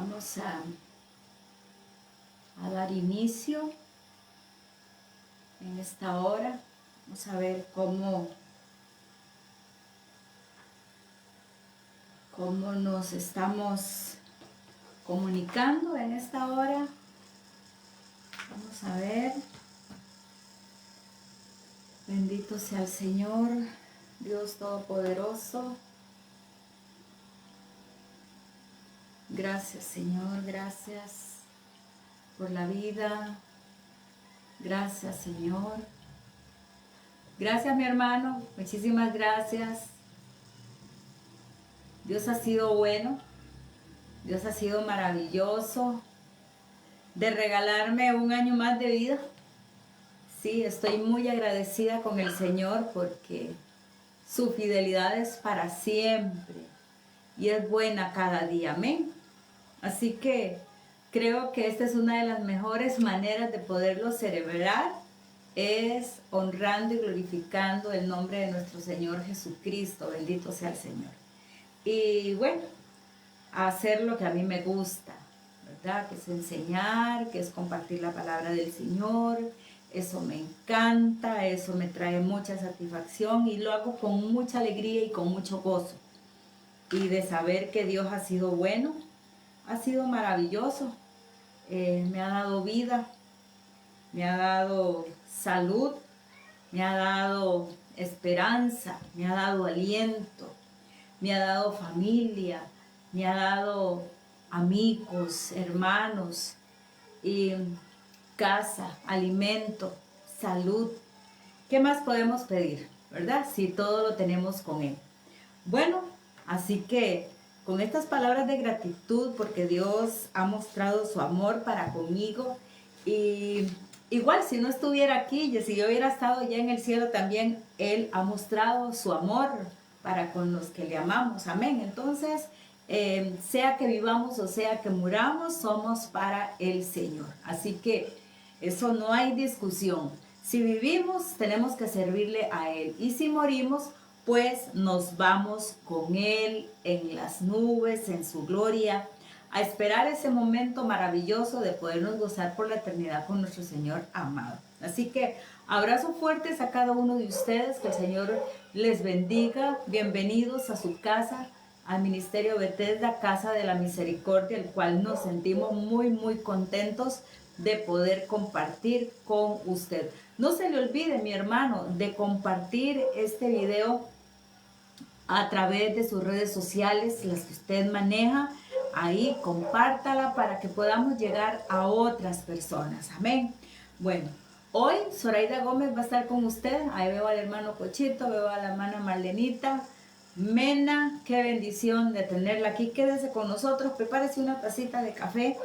Vamos a dar inicio en esta hora. Vamos a ver cómo nos estamos comunicando en esta hora. Vamos a ver. Bendito sea el Señor, Dios Todopoderoso. Gracias, Señor, gracias por la vida. Gracias, Señor. Gracias, mi hermano. Muchísimas gracias. Dios ha sido bueno. Dios ha sido maravilloso de regalarme un año más de vida. Sí, estoy muy agradecida con el Señor porque su fidelidad es para siempre y es buena cada día. Amén. Así que creo que esta es una de las mejores maneras de poderlo celebrar, es honrando y glorificando el nombre de nuestro Señor Jesucristo. Bendito sea el Señor. Y bueno, hacer lo que a mí me gusta, ¿verdad? Que es enseñar, que es compartir la palabra del Señor. Eso me encanta, eso me trae mucha satisfacción y lo hago con mucha alegría y con mucho gozo. Y de saber que Dios ha sido bueno, ha sido maravilloso. Me ha dado vida, me ha dado salud, me ha dado esperanza, me ha dado aliento, me ha dado familia, me ha dado amigos, hermanos, y casa, alimento, salud. ¿Qué más podemos pedir, verdad? Si todo lo tenemos con Él. Bueno, así que con estas palabras de gratitud, porque Dios ha mostrado su amor para conmigo, y igual si no estuviera aquí, y si yo hubiera estado ya en el cielo también, Él ha mostrado su amor para con los que le amamos. Amén. Entonces, sea que vivamos o sea que muramos, somos para el Señor. Así que eso no hay discusión. Si vivimos, tenemos que servirle a Él. Y si morimos, pues nos vamos con Él en las nubes, en su gloria, a esperar ese momento maravilloso de podernos gozar por la eternidad con nuestro Señor amado. Así que abrazos fuertes a cada uno de ustedes, que el Señor les bendiga. Bienvenidos a su casa, al Ministerio Bethesda, Casa de la Misericordia, el cual nos sentimos muy contentos de poder compartir con usted. No se le olvide, mi hermano, de compartir este video a través de sus redes sociales, las que usted maneja. Ahí compártala para que podamos llegar a otras personas. Amén. Bueno, hoy Zoraida Gómez va a estar con usted. Ahí veo al hermano Cochito, veo a la hermana Marlenita Mena. Qué bendición de tenerla aquí. Quédese con nosotros, prepárese una tacita de café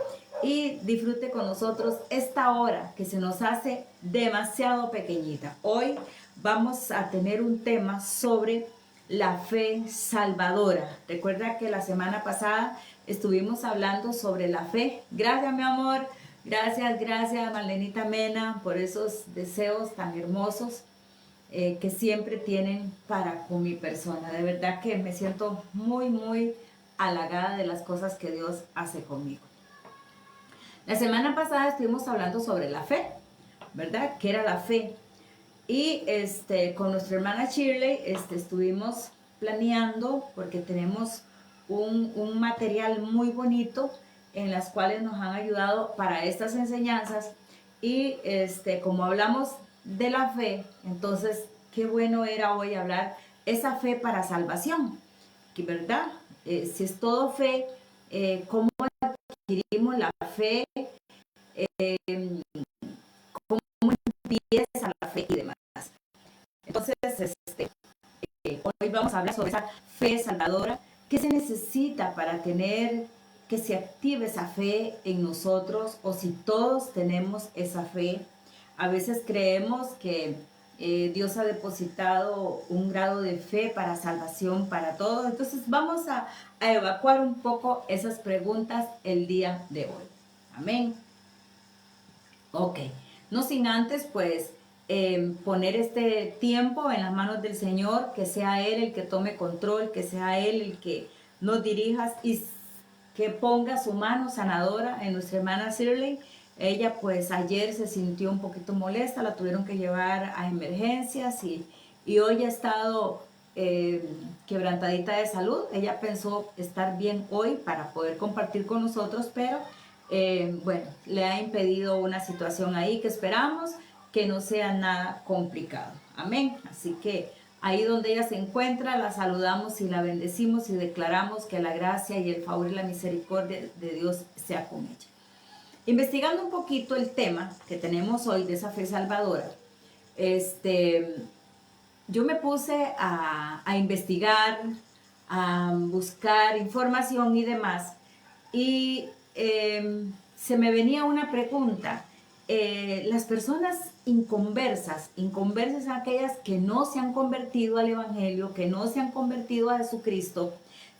y disfrute con nosotros esta hora que se nos hace demasiado pequeñita. Hoy vamos a tener un tema sobre la fe salvadora. Recuerda que la semana pasada estuvimos hablando sobre la fe. Gracias, mi amor. Gracias, Marlenita Mena, por esos deseos tan hermosos que siempre tienen para con mi persona. De verdad que me siento muy halagada de las cosas que Dios hace conmigo. La semana pasada estuvimos hablando sobre la fe, ¿verdad? ¿Qué era la fe? Y con nuestra hermana Shirley estuvimos planeando, porque tenemos un material muy bonito en las cuales nos han ayudado para estas enseñanzas. Y como hablamos de la fe, entonces qué bueno era hoy hablar esa fe para salvación, ¿verdad? Si es todo fe, ¿cómo adquirimos la fe? ¿Cómo empieza la fe y demás? Entonces, hoy vamos a hablar sobre esa fe salvadora. ¿Qué se necesita para tener que se active esa fe en nosotros? O si todos tenemos esa fe. A veces creemos que Dios ha depositado un grado de fe para salvación para todos. Entonces vamos a evacuar un poco esas preguntas el día de hoy. Amén. Ok. No sin antes, pues, poner este tiempo en las manos del Señor, que sea Él el que tome control, que sea Él el que nos dirija. Y que ponga su mano sanadora en nuestra hermana Shirley. Ella pues ayer se sintió un poquito molesta, la tuvieron que llevar a emergencias y hoy ha estado quebrantadita de salud. Ella pensó estar bien hoy para poder compartir con nosotros, pero bueno, le ha impedido una situación ahí que esperamos que no sea nada complicado. Amén. Así que ahí donde ella se encuentra, la saludamos y la bendecimos y declaramos que la gracia y el favor y la misericordia de Dios sea con ella. Investigando un poquito el tema que tenemos hoy de esa fe salvadora, yo me puse a investigar, a buscar información y demás, y se me venía una pregunta. Las personas inconversas son aquellas que no se han convertido al Evangelio, que no se han convertido a Jesucristo,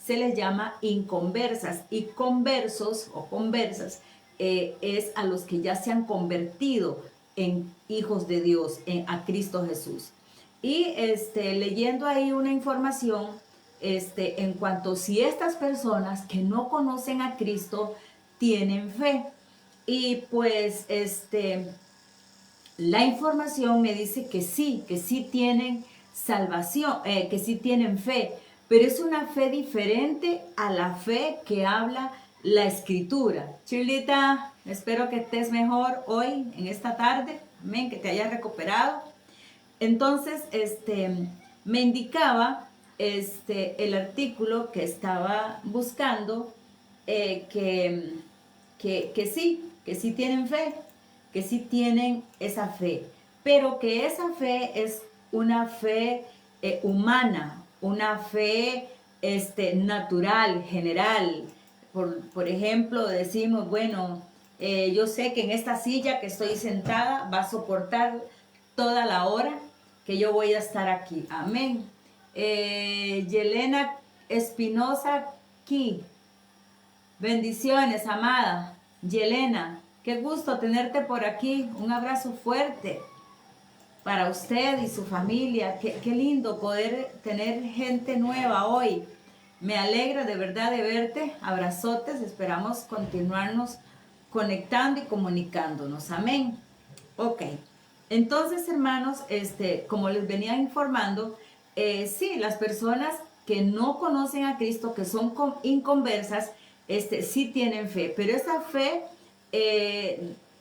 se les llama inconversas, y conversos o conversas es a los que ya se han convertido en hijos de Dios, a Cristo Jesús. Y leyendo ahí una información en cuanto si estas personas que no conocen a Cristo tienen fe. Y pues la información me dice que sí tienen salvación, que sí tienen fe, pero es una fe diferente a la fe que habla la Escritura. Chilita, espero que estés mejor hoy, en esta tarde, amén, que te hayas recuperado. Entonces, me indicaba el artículo que estaba buscando que sí tienen fe, que sí tienen esa fe, pero que esa fe es una fe humana, una fe natural, general. Por ejemplo, decimos, bueno, yo sé que en esta silla que estoy sentada va a soportar toda la hora que yo voy a estar aquí. Amén. Yelena Espinosa aquí. Bendiciones, amada Yelena. Qué gusto tenerte por aquí. Un abrazo fuerte para usted y su familia. Qué lindo poder tener gente nueva hoy. Me alegra de verdad de verte. Abrazotes. Esperamos continuarnos conectando y comunicándonos. Amén. Ok. Entonces, hermanos, como les venía informando, sí, las personas que no conocen a Cristo, que son inconversas, sí tienen fe, pero esa fe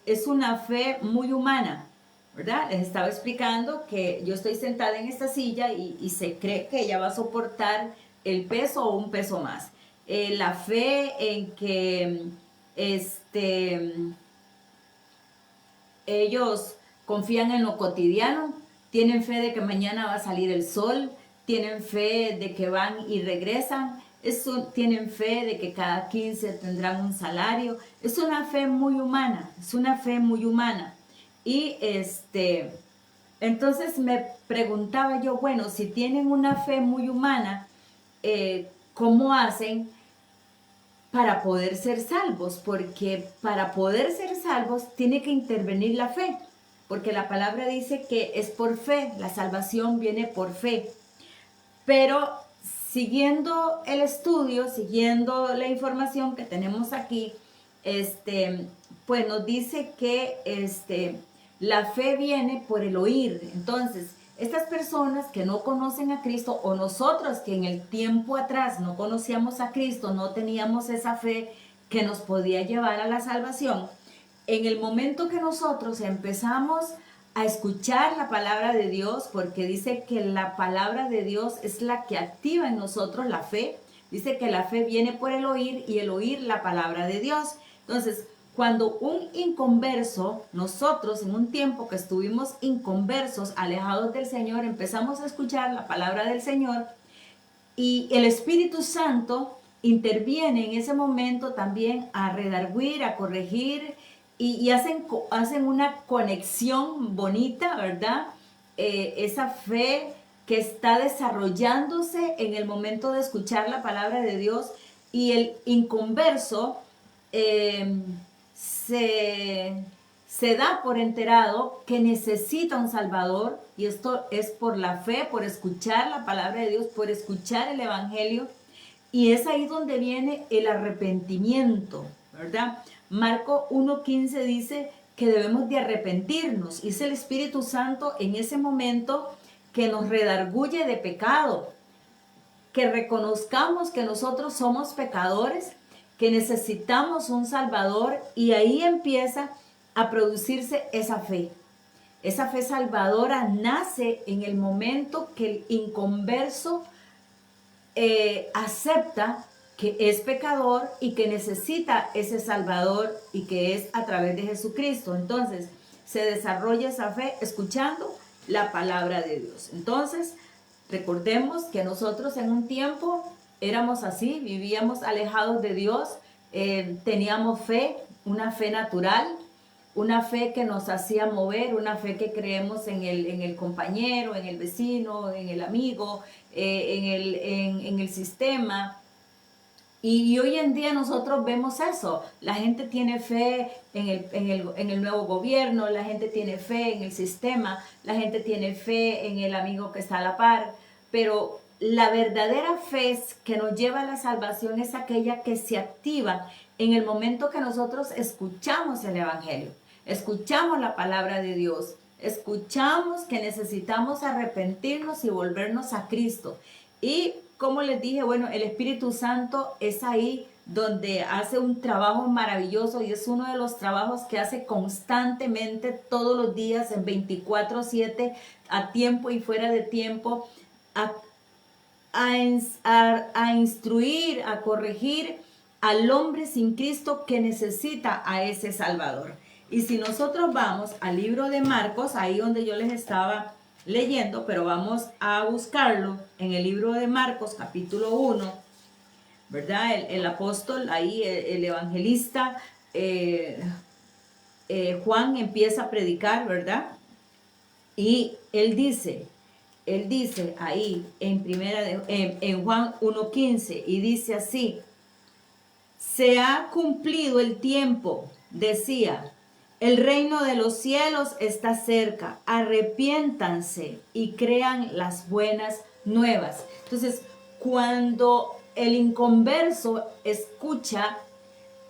es una fe muy humana, ¿verdad? Les estaba explicando que yo estoy sentada en esta silla y se cree que ella va a soportar el peso o un peso más. La fe en que ellos confían en lo cotidiano, tienen fe de que mañana va a salir el sol, tienen fe de que van y regresan, tienen fe de que cada 15 tendrán un salario. Es una fe muy humana, es una fe muy humana. Y entonces me preguntaba yo, bueno, si tienen una fe muy humana, ¿cómo hacen para poder ser salvos? Porque para poder ser salvos tiene que intervenir la fe, porque la palabra dice que es por fe, la salvación viene por fe. Pero siguiendo el estudio, siguiendo la información que tenemos aquí, pues nos dice que la fe viene por el oír. Entonces, estas personas que no conocen a Cristo, o nosotros que en el tiempo atrás no conocíamos a Cristo, no teníamos esa fe que nos podía llevar a la salvación, en el momento que nosotros empezamos a escuchar la palabra de Dios, porque dice que la palabra de Dios es la que activa en nosotros la fe. Dice que la fe viene por el oír y el oír la palabra de Dios. Entonces, cuando un inconverso, nosotros en un tiempo que estuvimos inconversos, alejados del Señor, empezamos a escuchar la palabra del Señor y el Espíritu Santo interviene en ese momento también a redarguir, a corregir, y hacen una conexión bonita, ¿verdad? Esa fe que está desarrollándose en el momento de escuchar la palabra de Dios, y el inconverso se da por enterado que necesita un Salvador, y esto es por la fe, por escuchar la palabra de Dios, por escuchar el Evangelio, Y es ahí donde viene el arrepentimiento, ¿verdad? Marco 1:15 dice que debemos de arrepentirnos. Y es el Espíritu Santo en ese momento que nos redarguye de pecado, que reconozcamos que nosotros somos pecadores, que necesitamos un Salvador, y ahí empieza a producirse esa fe. Esa fe salvadora nace en el momento que el inconverso acepta que es pecador y que necesita ese Salvador, y que es a través de Jesucristo. Entonces se desarrolla esa fe escuchando la palabra de Dios. Entonces recordemos que nosotros en un tiempo éramos así, vivíamos alejados de Dios, teníamos fe, una fe natural, una fe que nos hacía mover, una fe que creemos en el compañero, en el vecino, en el amigo, en el sistema. Y hoy en día nosotros vemos eso. La gente tiene fe en el nuevo gobierno, la gente tiene fe en el sistema, la gente tiene fe en el amigo que está a la par. Pero la verdadera fe que nos lleva a la salvación es aquella que se activa en el momento que nosotros escuchamos el Evangelio, escuchamos la palabra de Dios, escuchamos que necesitamos arrepentirnos y volvernos a Cristo. Y como les dije, bueno, el Espíritu Santo es ahí donde hace un trabajo maravilloso, y es uno de los trabajos que hace constantemente todos los días en 24/7, a tiempo y fuera de tiempo, a instruir, a corregir al hombre sin Cristo que necesita a ese Salvador. Y si nosotros vamos al libro de Marcos, ahí donde yo les estaba leyendo, pero vamos a buscarlo en el libro de Marcos, capítulo 1, ¿verdad? El apóstol, ahí el evangelista Juan empieza a predicar, ¿verdad? Y él dice ahí en Juan 1:15, y dice así: se ha cumplido el tiempo, decía, el reino de los cielos está cerca, arrepiéntanse y crean las buenas nuevas. Entonces, cuando el inconverso escucha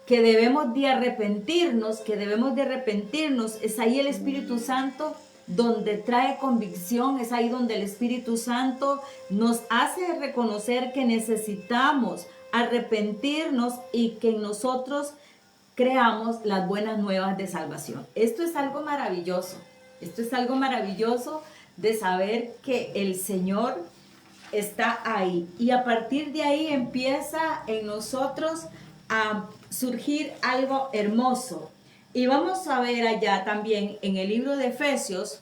que debemos de arrepentirnos, es ahí el Espíritu Santo donde trae convicción, es ahí donde el Espíritu Santo nos hace reconocer que necesitamos arrepentirnos y que en nosotros creamos las buenas nuevas de salvación. Esto es algo maravilloso, de saber que el Señor está ahí, y a partir de ahí empieza en nosotros a surgir algo hermoso. Y vamos a ver allá también en el libro de Efesios,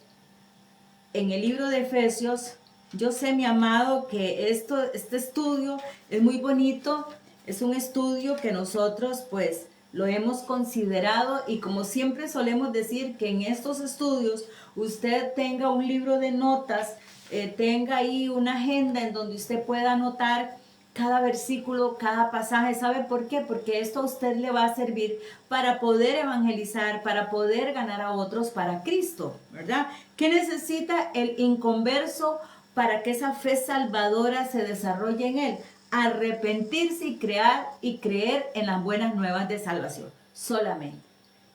yo sé, mi amado, que este estudio es muy bonito, es un estudio que nosotros pues lo hemos considerado, y como siempre solemos decir, que en estos estudios usted tenga un libro de notas, tenga ahí una agenda en donde usted pueda anotar cada versículo, cada pasaje. ¿Sabe por qué? Porque esto a usted le va a servir para poder evangelizar, para poder ganar a otros para Cristo, ¿verdad? ¿Qué necesita el inconverso para que esa fe salvadora se desarrolle en él? Arrepentirse y creer en las buenas nuevas de salvación. Solamente,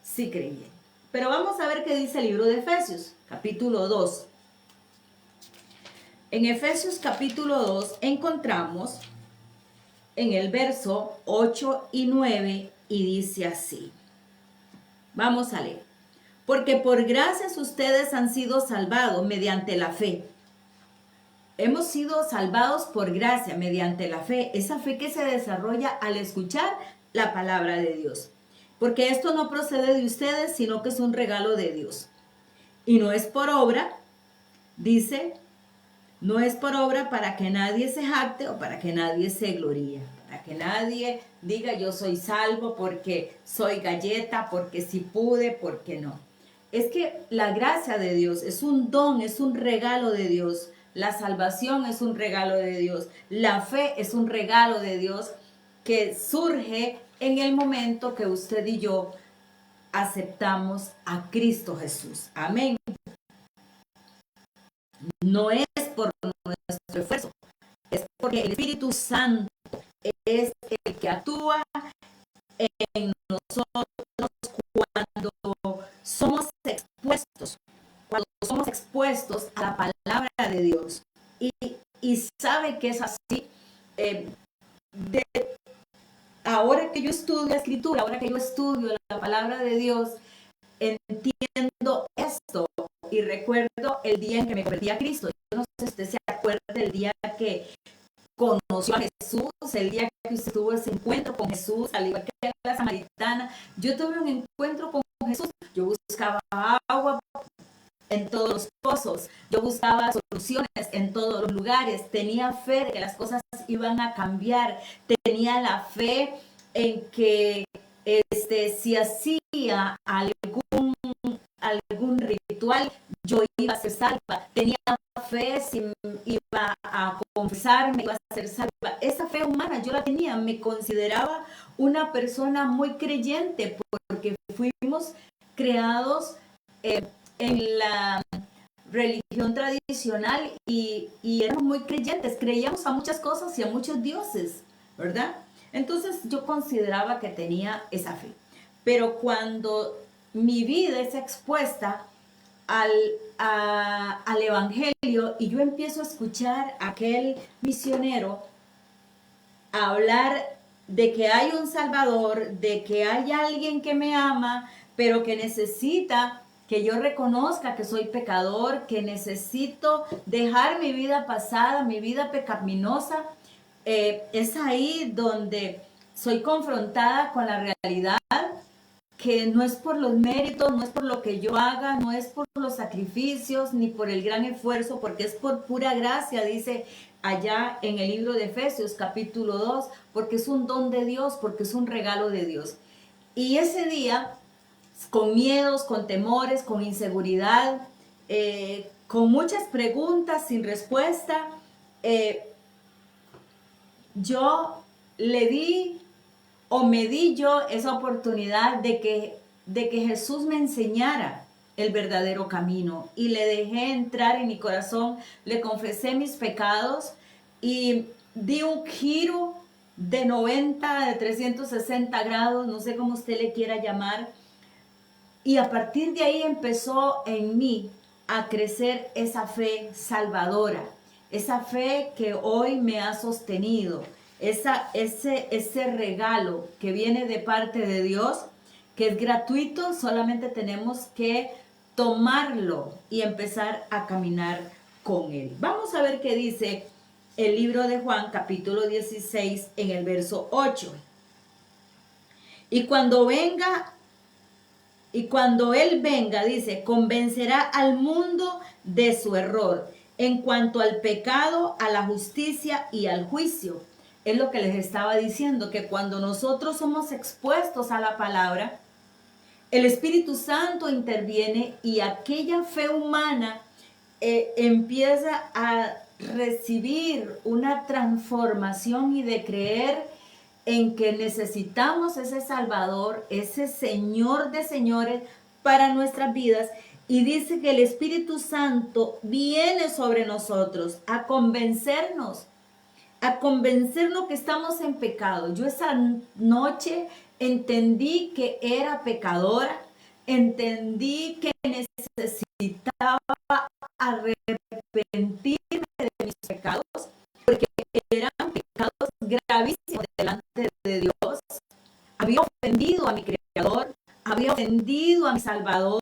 si creyendo. Pero vamos a ver qué dice el libro de Efesios, capítulo 2. En Efesios capítulo 2 encontramos en el verso 8 y 9, y dice así. Vamos a leer. Porque por gracias ustedes han sido salvados mediante la fe. Hemos sido salvados por gracia mediante la fe, esa fe que se desarrolla al escuchar la palabra de Dios. Porque esto no procede de ustedes, sino que es un regalo de Dios. Y no es por obra, dice, no es por obra para que nadie se jacte o para que nadie se gloríe. Para que nadie diga yo soy salvo porque soy galleta, porque si pude, porque no. Es que la gracia de Dios es un don, es un regalo de Dios. La salvación es un regalo de Dios. La fe es un regalo de Dios que surge en el momento que usted y yo aceptamos a Cristo Jesús. Amén. No es por nuestro esfuerzo, es porque el Espíritu Santo es el que actúa en nosotros cuando somos expuestos a la palabra de Dios. Y sabe que es así. Ahora que yo estudio la escritura, ahora que yo estudio la palabra de Dios, entiendo esto y recuerdo el día en que me convertí a Cristo. Yo no sé si usted se acuerda del día que conoció a Jesús, el día que usted tuvo ese encuentro con Jesús, al igual que la samaritana. Yo tuve un encuentro con Jesús. Yo buscaba agua en todos los pozos, yo buscaba soluciones en todos los lugares, tenía fe de que las cosas iban a cambiar, tenía la fe en que si hacía algún ritual, yo iba a ser salva, tenía fe si iba a confesarme, iba a ser salva. Esa fe humana yo la tenía, me consideraba una persona muy creyente porque fuimos creados en la religión tradicional y éramos muy creyentes, creíamos a muchas cosas y a muchos dioses, ¿verdad? Entonces yo consideraba que tenía esa fe. Pero cuando mi vida es expuesta al evangelio y yo empiezo a escuchar a aquel misionero hablar de que hay un Salvador, de que hay alguien que me ama, pero que necesita que yo reconozca que soy pecador, que necesito dejar mi vida pasada, mi vida pecaminosa, es ahí donde soy confrontada con la realidad que no es por los méritos, no es por lo que yo haga, no es por los sacrificios, ni por el gran esfuerzo, porque es por pura gracia, dice allá en el libro de Efesios capítulo 2, porque es un don de Dios, porque es un regalo de Dios. Y ese día, con miedos, con temores, con inseguridad, con muchas preguntas sin respuesta, yo me di yo esa oportunidad de que Jesús me enseñara el verdadero camino y le dejé entrar en mi corazón, le confesé mis pecados y di un giro de 90, de 360 grados, no sé cómo usted le quiera llamar, y a partir de ahí empezó en mí a crecer esa fe salvadora, esa fe que hoy me ha sostenido, ese regalo que viene de parte de Dios, que es gratuito, solamente tenemos que tomarlo y empezar a caminar con Él. Vamos a ver qué dice el libro de Juan, capítulo 16, en el verso 8. Y cuando Él venga, dice, convencerá al mundo de su error en cuanto al pecado, a la justicia y al juicio. Es lo que les estaba diciendo, que cuando nosotros somos expuestos a la palabra, el Espíritu Santo interviene y aquella fe humana empieza a recibir una transformación y de creer en que necesitamos ese Salvador, ese Señor de señores para nuestras vidas. Y dice que el Espíritu Santo viene sobre nosotros a convencernos que estamos en pecado. Yo esa noche entendí que era pecadora, entendí que necesitaba arrepentirme de mis pecados, porque eran pecados gravísimos delante de Dios. Había ofendido a mi Creador, había ofendido a mi Salvador.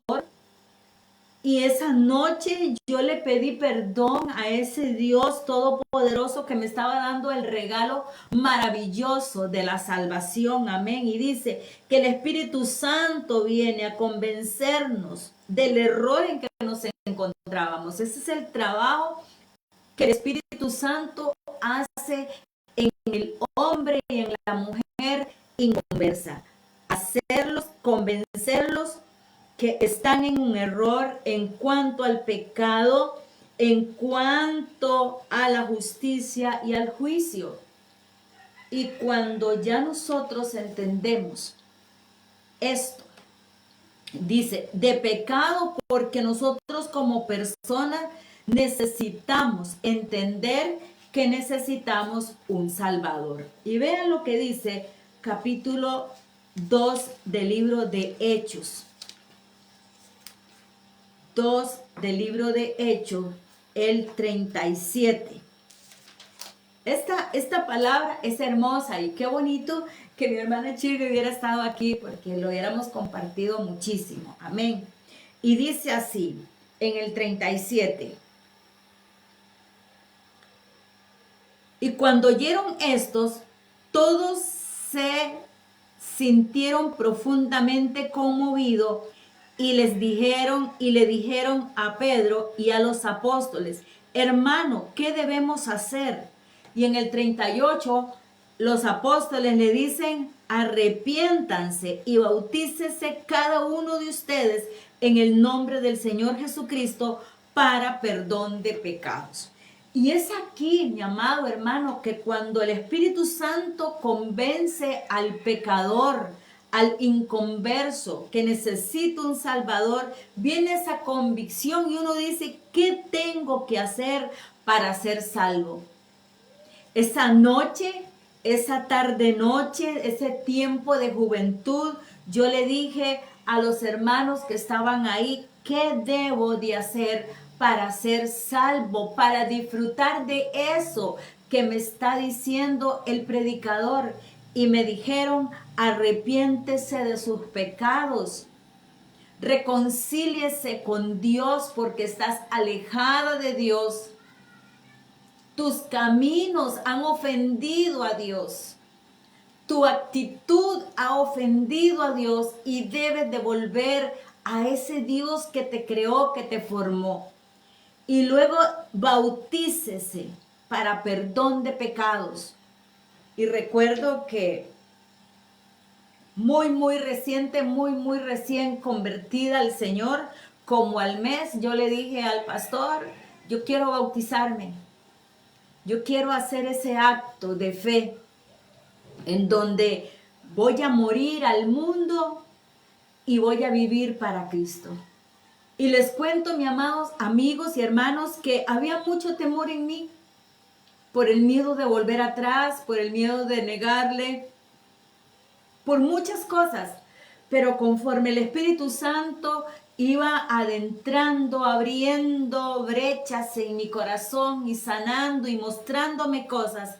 Y esa noche yo le pedí perdón a ese Dios todopoderoso que me estaba dando el regalo maravilloso de la salvación. Amén. Y dice que el Espíritu Santo viene a convencernos del error en que nos encontrábamos. Ese es el trabajo que el Espíritu Santo hace en el hombre y en la mujer inconversa. Hacerlos, convencerlos que están en un error en cuanto al pecado, en cuanto a la justicia y al juicio. Y cuando ya nosotros entendemos esto, dice, de pecado, porque nosotros como personas necesitamos entender que necesitamos un Salvador. Y vean lo que dice capítulo 2 del libro de Hechos. 2 del libro de Hechos, el 37. Esta palabra es hermosa y qué bonito que mi hermana Shirley hubiera estado aquí porque lo hubiéramos compartido muchísimo. Amén. Y dice así, en el 37. Y cuando oyeron estos, todos se sintieron profundamente conmovidos y le dijeron a Pedro y a los apóstoles, hermano, ¿qué debemos hacer? Y en el 38, los apóstoles le dicen, arrepiéntanse y bautícese cada uno de ustedes en el nombre del Señor Jesucristo para perdón de pecados. Y es aquí, mi amado hermano, que cuando el Espíritu Santo convence al pecador, al inconverso, que necesita un Salvador, viene esa convicción y uno dice, ¿qué tengo que hacer para ser salvo? Esa noche, esa tarde-noche, ese tiempo de juventud, yo le dije a los hermanos que estaban ahí, ¿qué debo de hacer para ser salvo, para disfrutar de eso que me está diciendo el predicador? Y me dijeron, arrepiéntese de sus pecados, reconcíliese con Dios porque estás alejada de Dios. Tus caminos han ofendido a Dios. Tu actitud ha ofendido a Dios y debes de volver a ese Dios que te creó, que te formó. Y luego bautícese para perdón de pecados. Y recuerdo que muy recién convertida al Señor, como al mes, yo le dije al pastor, yo quiero bautizarme. Yo quiero hacer ese acto de fe en donde voy a morir al mundo y voy a vivir para Cristo. Y les cuento, mis amados amigos y hermanos, que había mucho temor en mí por el miedo de volver atrás, por el miedo de negarle, por muchas cosas. Pero conforme el Espíritu Santo iba adentrando, abriendo brechas en mi corazón y sanando y mostrándome cosas,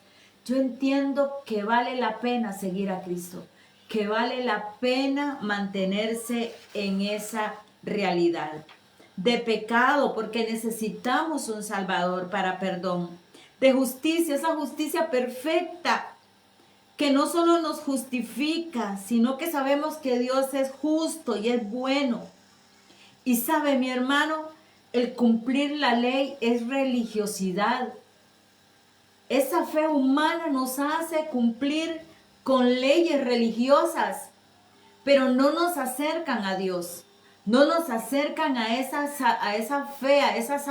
yo entiendo que vale la pena seguir a Cristo, que vale la pena mantenerse en esa realidad de pecado, porque necesitamos un Salvador para perdón, de justicia, esa justicia perfecta, que no solo nos justifica, sino que sabemos que Dios es justo y es bueno. Y sabe, mi hermano, el cumplir la ley es religiosidad. Esa fe humana nos hace cumplir con leyes religiosas, pero no nos acercan a Dios. No nos acercan a esa fe, a esa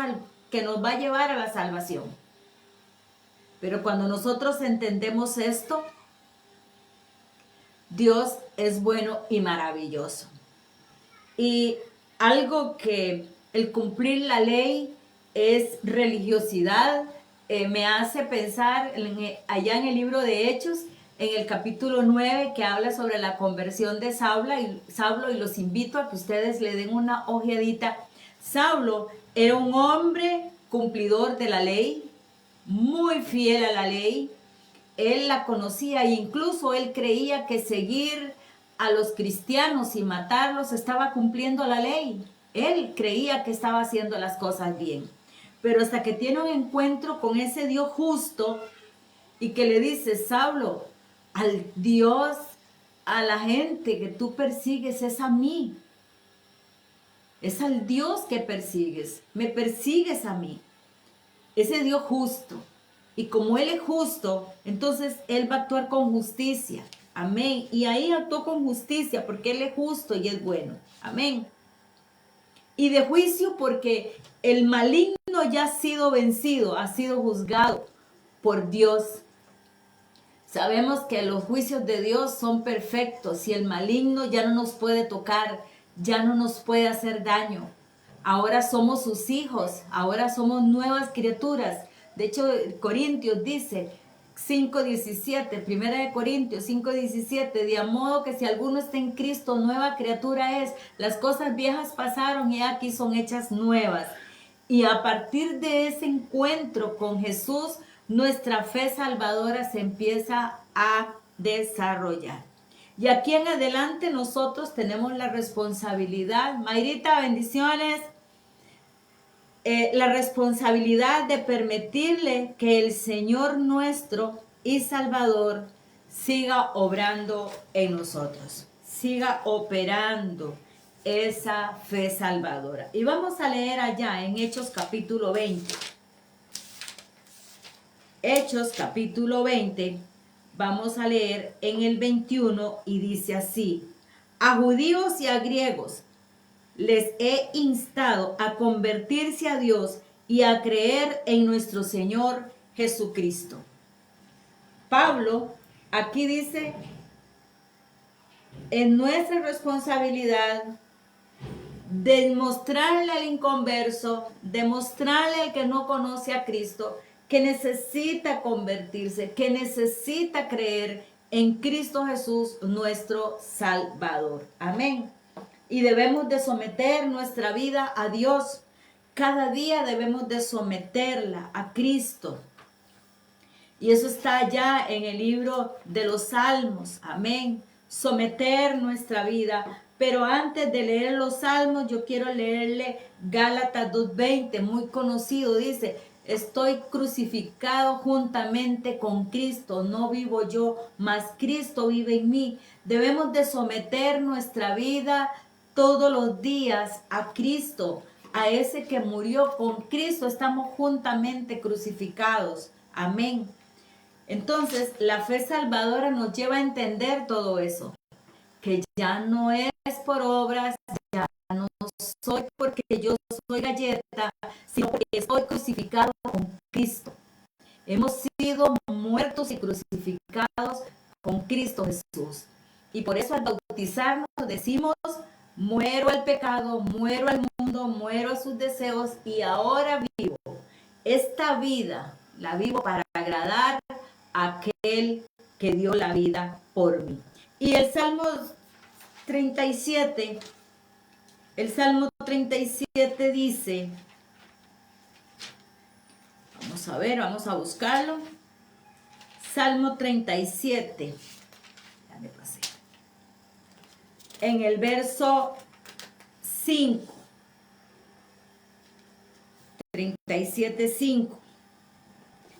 que nos va a llevar a la salvación. Pero cuando nosotros entendemos esto, Dios es bueno y maravilloso. Y algo que el cumplir la ley es religiosidad, me hace pensar allá en el libro de Hechos, en el capítulo 9, que habla sobre la conversión de Saulo, y los invito a que ustedes le den una ojeadita. Saulo era un hombre cumplidor de la ley, muy fiel a la ley. Él la conocía e incluso él creía que seguir a los cristianos y matarlos estaba cumpliendo la ley. Él creía que estaba haciendo las cosas bien. Pero hasta que tiene un encuentro con ese Dios justo y que le dice, Saulo, al Dios, a la gente que tú persigues es a mí. Es al Dios que persigues. Me persigues a mí. Ese Dios justo. Y como Él es justo, entonces Él va a actuar con justicia. Amén. Y ahí actuó con justicia porque Él es justo y es bueno. Amén. Y de juicio porque el maligno ya ha sido vencido, ha sido juzgado por Dios. Sabemos que los juicios de Dios son perfectos y el maligno ya no nos puede tocar, ya no nos puede hacer daño. Ahora somos sus hijos, ahora somos nuevas criaturas. De hecho, Corintios dice 5:17, Primera de Corintios 5:17, de modo que si alguno está en Cristo, nueva criatura es. Las cosas viejas pasaron y aquí son hechas nuevas. Y a partir de ese encuentro con Jesús, nuestra fe salvadora se empieza a desarrollar. Y aquí en adelante nosotros tenemos la responsabilidad, Mayrita, bendiciones, la responsabilidad de permitirle que el Señor nuestro y Salvador siga obrando en nosotros, siga operando esa fe salvadora. Y vamos a leer allá en Hechos capítulo 20. Hechos capítulo 20, vamos a leer en el 21 y dice así: a judíos y a griegos les he instado a convertirse a Dios y a creer en nuestro Señor Jesucristo. Pablo aquí dice, es nuestra responsabilidad demostrarle al inconverso, demostrarle al que no conoce a Cristo, que necesita convertirse, que necesita creer en Cristo Jesús, nuestro Salvador. Amén. Y debemos de someter nuestra vida a Dios. Cada día debemos de someterla a Cristo. Y eso está allá en el libro de los Salmos. Amén. Someter nuestra vida. Pero antes de leer los Salmos, yo quiero leerle Gálatas 2:20, muy conocido. Dice, estoy crucificado juntamente con Cristo. No vivo yo, mas Cristo vive en mí. Debemos de someter nuestra vida todos los días a Cristo, a ese que murió. Con Cristo estamos juntamente crucificados. Amén. Entonces, la fe salvadora nos lleva a entender todo eso, que ya no es por obras, ya no soy porque yo soy galleta, sino porque estoy crucificado con Cristo. Hemos sido muertos y crucificados con Cristo Jesús. Y por eso al bautizarnos decimos, muero al pecado, muero al mundo, muero a sus deseos y ahora vivo. Esta vida la vivo para agradar a aquel que dio la vida por mí. Y el Salmo 37, dice, vamos a ver, vamos a buscarlo. Salmo 37, ya me pasé. En el verso 5, 37:5,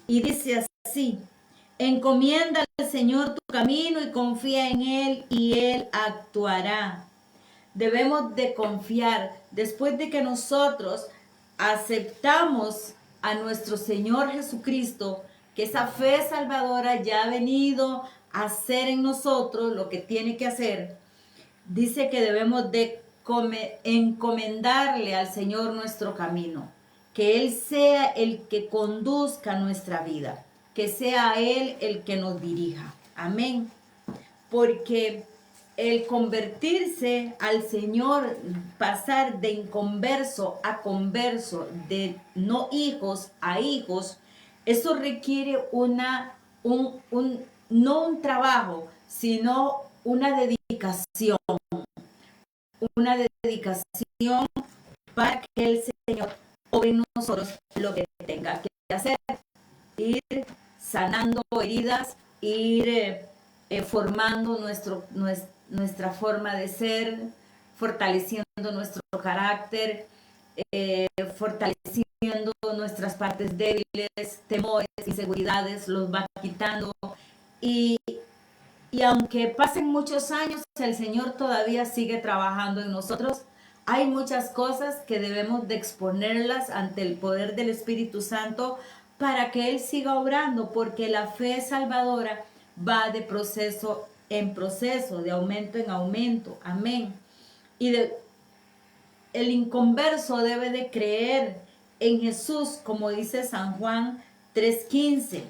y dice así: encomienda al Señor tu camino y confía en Él y Él actuará. Debemos de confiar. Después de que nosotros aceptamos a nuestro Señor Jesucristo, que esa fe salvadora ya ha venido a hacer en nosotros lo que tiene que hacer, dice que debemos de encomendarle al Señor nuestro camino, que Él sea el que conduzca nuestra vida, que sea Él el que nos dirija. Amén. Porque el convertirse al Señor, pasar de inconverso a converso, de no hijos a hijos, eso requiere no un trabajo, sino una dedicación para que el Señor obre en nosotros lo que tenga que hacer, ir sanando heridas, ir formando nuestra forma de ser, fortaleciendo nuestro carácter, fortaleciendo nuestras partes débiles, temores, inseguridades, los va quitando. Y aunque pasen muchos años, el Señor todavía sigue trabajando en nosotros. Hay muchas cosas que debemos de exponerlas ante el poder del Espíritu Santo para que Él siga obrando, porque la fe salvadora va de proceso en proceso, de aumento en aumento. Amén. Y el inconverso debe de creer en Jesús, como dice San Juan 3:15.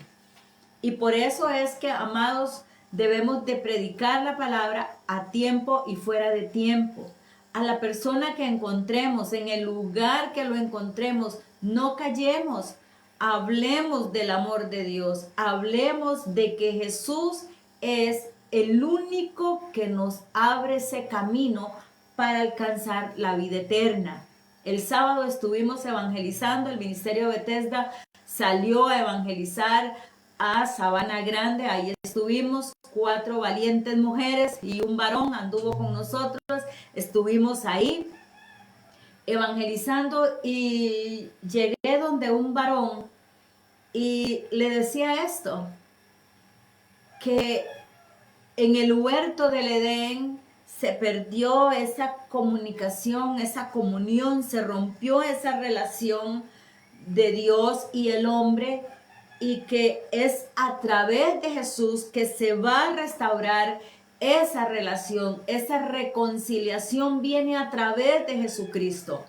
Y por eso es que, amados, debemos de predicar la palabra a tiempo y fuera de tiempo. A la persona que encontremos, en el lugar que lo encontremos, no callemos. hablemos del amor de Dios, hablemos de que Jesús es el único que nos abre ese camino para alcanzar la vida eterna. El sábado estuvimos evangelizando, el Ministerio Bethesda salió a evangelizar a Sabana Grande, ahí estuvimos, 4 valientes mujeres y un varón anduvo con nosotros, estuvimos ahí evangelizando y llegué donde un varón y le decía esto, que en el huerto del Edén se perdió esa comunicación, esa comunión, se rompió esa relación de Dios y el hombre, y que es a través de Jesús que se va a restaurar esa relación, esa reconciliación viene a través de Jesucristo.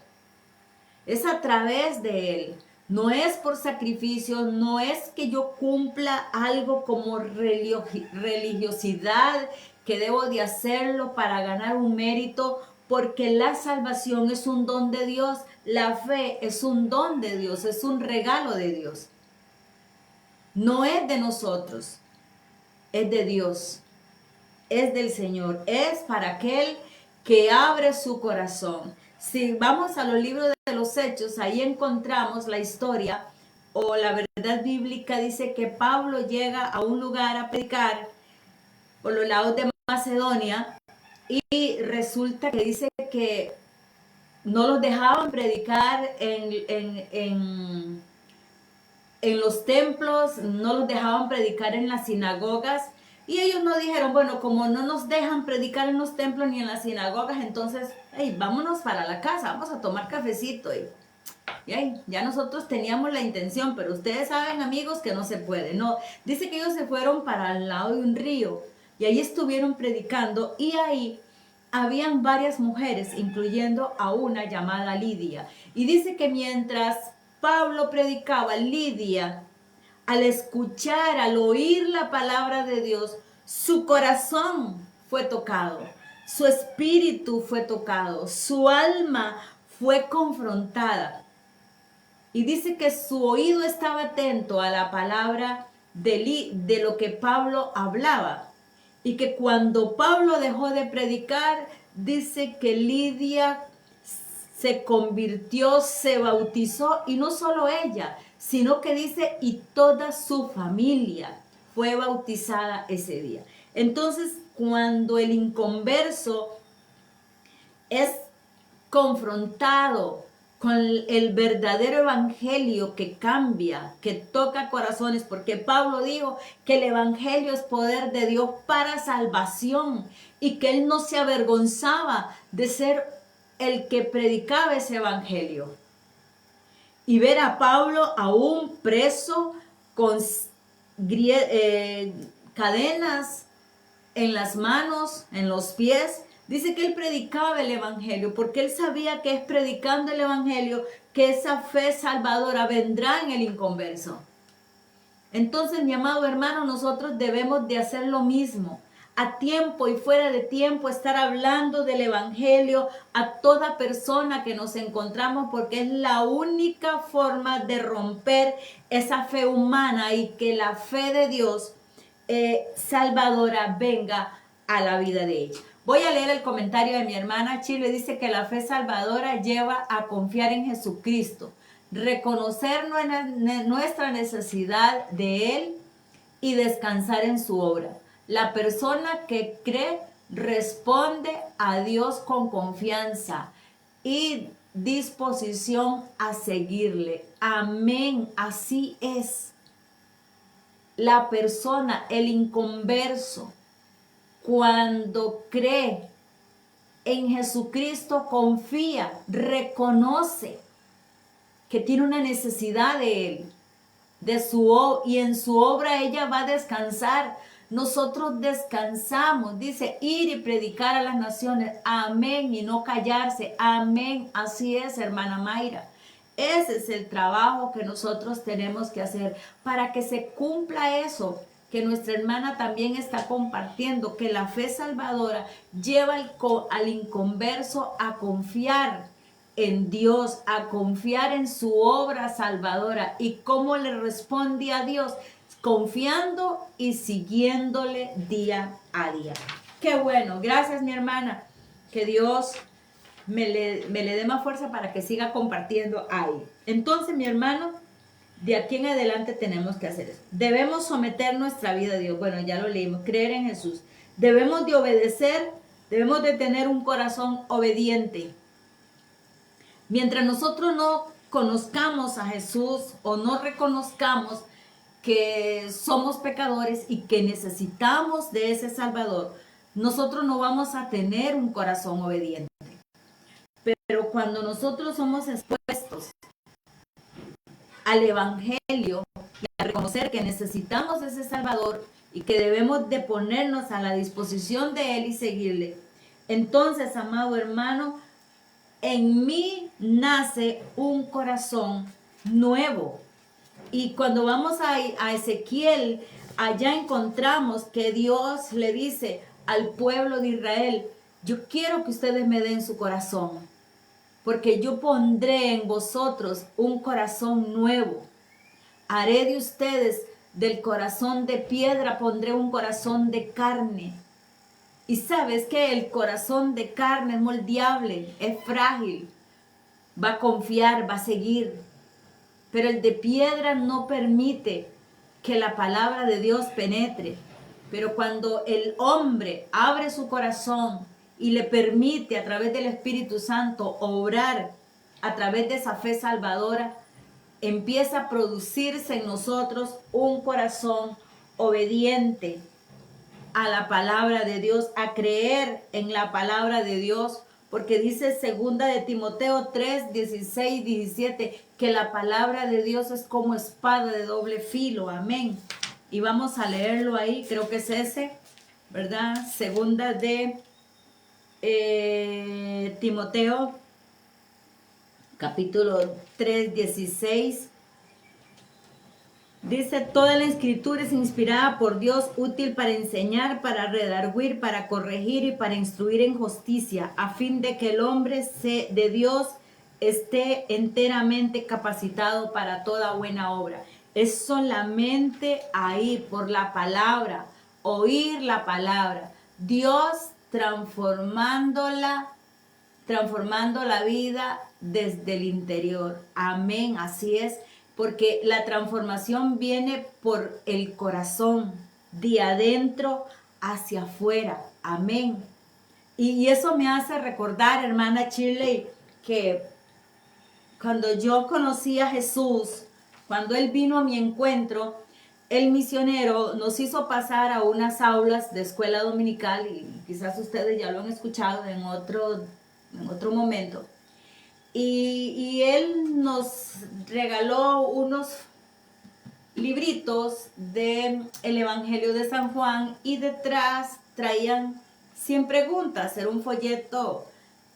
Es a través de Él. No es por sacrificio, no es que yo cumpla algo como religiosidad, que debo de hacerlo para ganar un mérito, porque la salvación es un don de Dios, la fe es un don de Dios, es un regalo de Dios. No es de nosotros, es de Dios, es del Señor, es para aquel que abre su corazón. Si vamos a los libros de los Hechos, ahí encontramos la historia o la verdad bíblica. Dice que Pablo llega a un lugar a predicar por los lados de Macedonia y resulta que dice que no los dejaban predicar en los templos, no los dejaban predicar en las sinagogas. Y ellos no dijeron, bueno, como no nos dejan predicar en los templos ni en las sinagogas, entonces, hey, vámonos para la casa, vamos a tomar cafecito. Y ya nosotros teníamos la intención, pero ustedes saben, amigos, que no se puede. No, dice que ellos se fueron para el lado de un río y ahí estuvieron predicando y ahí habían varias mujeres, incluyendo a una llamada Lidia. Y dice que mientras Pablo predicaba, Lidia, al escuchar, al oír la palabra de Dios, su corazón fue tocado, su espíritu fue tocado, su alma fue confrontada. Y dice que su oído estaba atento a la palabra de lo que Pablo hablaba. Y que cuando Pablo dejó de predicar, dice que Lidia se convirtió, se bautizó, y no solo ella, sino que dice, y toda su familia fue bautizada ese día. Entonces, cuando el inconverso es confrontado con el verdadero evangelio que cambia, que toca corazones, porque Pablo dijo que el evangelio es poder de Dios para salvación y que él no se avergonzaba de ser el que predicaba ese evangelio. Y ver a Pablo aún preso con cadenas en las manos, en los pies. Dice que él predicaba el evangelio porque él sabía que es predicando el evangelio que esa fe salvadora vendrá en el inconverso. Entonces, mi amado hermano, nosotros debemos de hacer lo mismo. A tiempo y fuera de tiempo, estar hablando del evangelio a toda persona que nos encontramos, porque es la única forma de romper esa fe humana y que la fe de Dios salvadora venga a la vida de ella. Voy a leer el comentario de mi hermana Chile. Dice que la fe salvadora lleva a confiar en Jesucristo, reconocer nuestra necesidad de Él y descansar en su obra. La persona que cree responde a Dios con confianza y disposición a seguirle. Amén, así es. La persona, el inconverso, cuando cree en Jesucristo, confía, reconoce que tiene una necesidad de Él, y en su obra ella va a descansar. Nosotros descansamos, dice, ir y predicar a las naciones. Amén, y no callarse. Amén, así es, hermana Mayra. Ese es el trabajo que nosotros tenemos que hacer para que se cumpla eso que nuestra hermana también está compartiendo, que la fe salvadora lleva al inconverso a confiar en Dios, a confiar en su obra salvadora. ¿Y cómo le responde a Dios? Confiando y siguiéndole día a día. Qué bueno, gracias mi hermana, que Dios me le dé más fuerza para que siga compartiendo ahí. Entonces mi hermano, de aquí en adelante tenemos que hacer eso. Debemos someter nuestra vida a Dios. Bueno, ya lo leímos, creer en Jesús. Debemos de obedecer, debemos de tener un corazón obediente. Mientras nosotros no conozcamos a Jesús o no reconozcamos que somos pecadores y que necesitamos de ese Salvador, nosotros no vamos a tener un corazón obediente. Pero cuando nosotros somos expuestos al Evangelio y a reconocer que necesitamos de ese Salvador y que debemos de ponernos a la disposición de Él y seguirle, entonces, amado hermano, en mí nace un corazón nuevo. Y cuando vamos a Ezequiel, allá encontramos que Dios le dice al pueblo de Israel: yo quiero que ustedes me den su corazón, porque yo pondré en vosotros un corazón nuevo. Haré de ustedes, del corazón de piedra, pondré un corazón de carne. Y sabes que el corazón de carne es moldeable, es frágil, va a confiar, va a seguir. Pero el de piedra no permite que la palabra de Dios penetre. Pero cuando el hombre abre su corazón y le permite a través del Espíritu Santo obrar a través de esa fe salvadora, empieza a producirse en nosotros un corazón obediente a la palabra de Dios, a creer en la palabra de Dios, porque dice 2 de Timoteo 3, 16, 17, que la palabra de Dios es como espada de doble filo, amén. Y vamos a leerlo ahí, creo que es ese, ¿verdad? 2 de Timoteo, capítulo 3, 16. Dice: toda la escritura es inspirada por Dios, útil para enseñar, para redarguir, para corregir y para instruir en justicia, a fin de que el hombre de Dios esté enteramente capacitado para toda buena obra. Es solamente ahí, por la palabra, oír la palabra, Dios transformando la vida desde el interior. Amén, así es. Porque la transformación viene por el corazón, de adentro hacia afuera. Amén. Y eso me hace recordar, hermana Shirley, que cuando yo conocí a Jesús, cuando Él vino a mi encuentro, el misionero nos hizo pasar a unas aulas de escuela dominical, y quizás ustedes ya lo han escuchado en otro momento. Y él nos regaló unos libritos del Evangelio de San Juan, y detrás traían 100 preguntas. Era un folleto,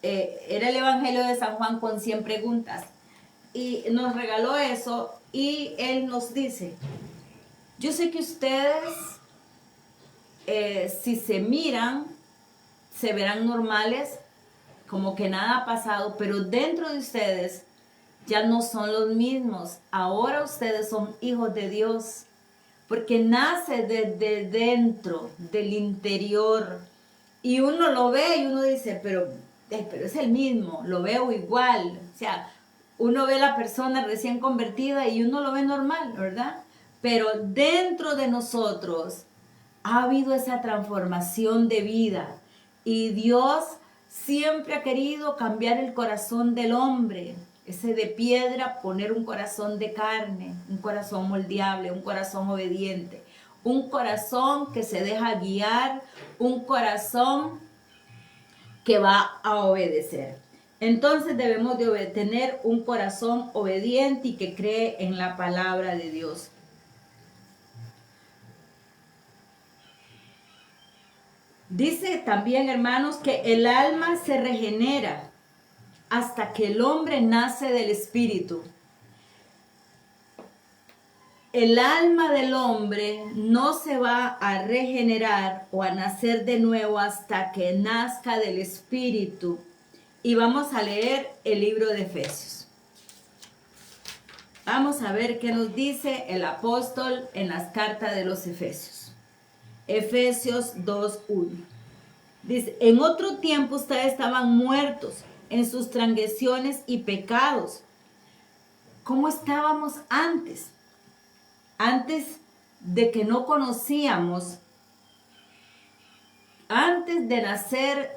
era el Evangelio de San Juan con 100 preguntas. Y nos regaló eso, y él nos dice: yo sé que ustedes, si se miran, se verán normales, como que nada ha pasado, pero dentro de ustedes ya no son los mismos. Ahora ustedes son hijos de Dios, porque nace desde dentro, del interior. Y uno lo ve y uno dice, pero es el mismo, lo veo igual. O sea, uno ve a la persona recién convertida y uno lo ve normal, ¿verdad? Pero dentro de nosotros ha habido esa transformación de vida, y Dios siempre ha querido cambiar el corazón del hombre, ese de piedra, poner un corazón de carne, un corazón moldeable, un corazón obediente, un corazón que se deja guiar, un corazón que va a obedecer. Entonces debemos de tener un corazón obediente y que cree en la palabra de Dios. Dice también, hermanos, que el alma se regenera hasta que el hombre nace del Espíritu. El alma del hombre no se va a regenerar o a nacer de nuevo hasta que nazca del Espíritu. y vamos a leer el libro de Efesios. Vamos a ver qué nos dice el apóstol en las cartas de los Efesios. Efesios 2:1. Dice, en otro tiempo ustedes estaban muertos en sus transgresiones y pecados. ¿Cómo estábamos antes? Antes de que no conocíamos, antes de nacer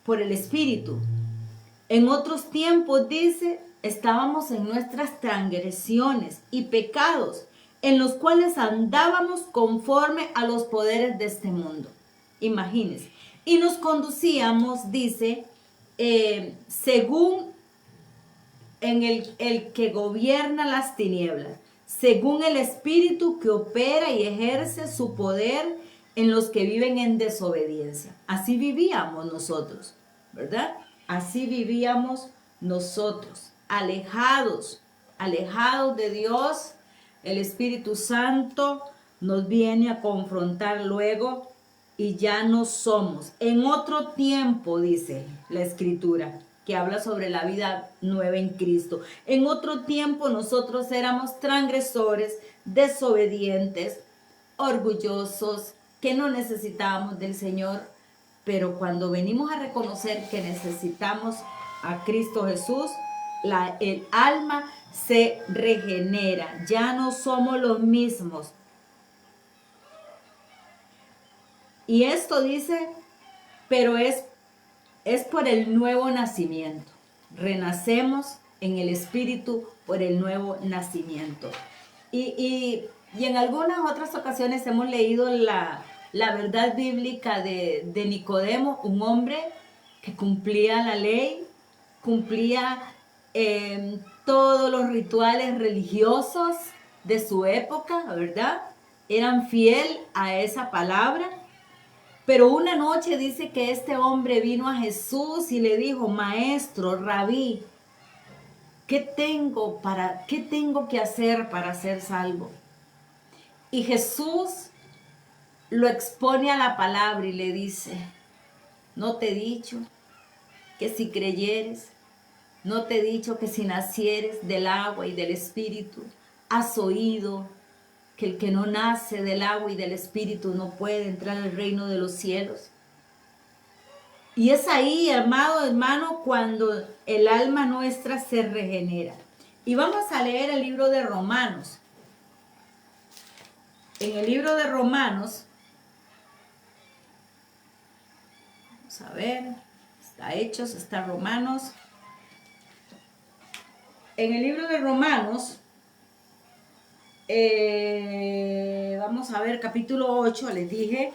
por el Espíritu. En otros tiempos, dice, estábamos en nuestras transgresiones y pecados, en los cuales andábamos conforme a los poderes de este mundo. Imagínense. Y nos conducíamos, dice, según en el que gobierna las tinieblas, según el espíritu que opera y ejerce su poder en los que viven en desobediencia. Así vivíamos nosotros, ¿verdad? Así vivíamos nosotros, alejados de Dios. El Espíritu Santo nos viene a confrontar luego y ya no somos. En otro tiempo, dice la Escritura, que habla sobre la vida nueva en Cristo. En otro tiempo nosotros éramos transgresores, desobedientes, orgullosos, que no necesitábamos del Señor. Pero cuando venimos a reconocer que necesitamos a Cristo Jesús, el alma se regenera. Ya no somos los mismos. Y esto dice, pero es por el nuevo nacimiento. Renacemos en el Espíritu por el nuevo nacimiento. Y en algunas otras ocasiones hemos leído la verdad bíblica de Nicodemo, un hombre que cumplía la ley, cumplía todos los rituales religiosos de su época, ¿verdad? Eran fiel a esa palabra. Pero una noche dice que este hombre vino a Jesús y le dijo, maestro, rabí, ¿qué tengo que hacer para ser salvo? Y Jesús lo expone a la palabra y le dice, ¿no te he dicho que si creyeres? ¿No te he dicho que si nacieres del agua y del Espíritu? ¿Has oído que el que no nace del agua y del Espíritu no puede entrar al reino de los cielos? Y es ahí, amado hermano, cuando el alma nuestra se regenera. Y vamos a leer el libro de Romanos. En el libro de Romanos, vamos a ver, está Hechos, está Romanos. En el libro de Romanos, vamos a ver, capítulo 8, les dije,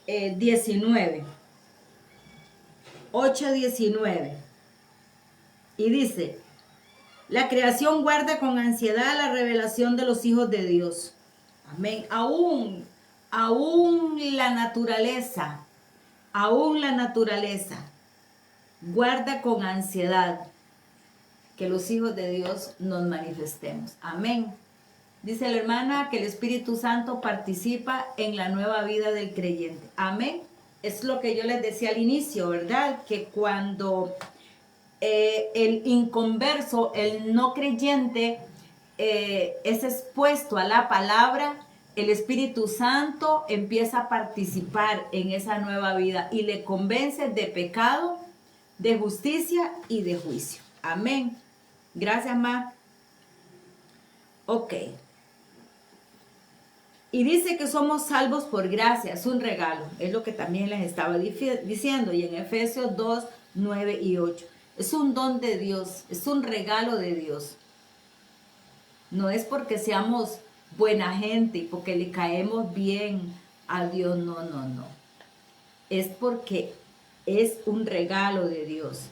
19. 8:19. Y dice, la creación guarda con ansiedad la revelación de los hijos de Dios. Amén. Aún la naturaleza guarda con ansiedad que los hijos de Dios nos manifestemos. Amén. Dice la hermana que el Espíritu Santo participa en la nueva vida del creyente. Amén. Es lo que yo les decía al inicio, ¿verdad? Que cuando el inconverso, el no creyente, es expuesto a la palabra, el Espíritu Santo empieza a participar en esa nueva vida y le convence de pecado, de justicia y de juicio. Amén. Gracias, Ma. Ok. Y dice que somos salvos por gracia, es un regalo, es lo que también les estaba diciendo, y en Efesios 2, 9 y 8. Es un don de Dios, es un regalo de Dios. No es porque seamos buena gente y porque le caemos bien a Dios, no. Es porque es un regalo de Dios,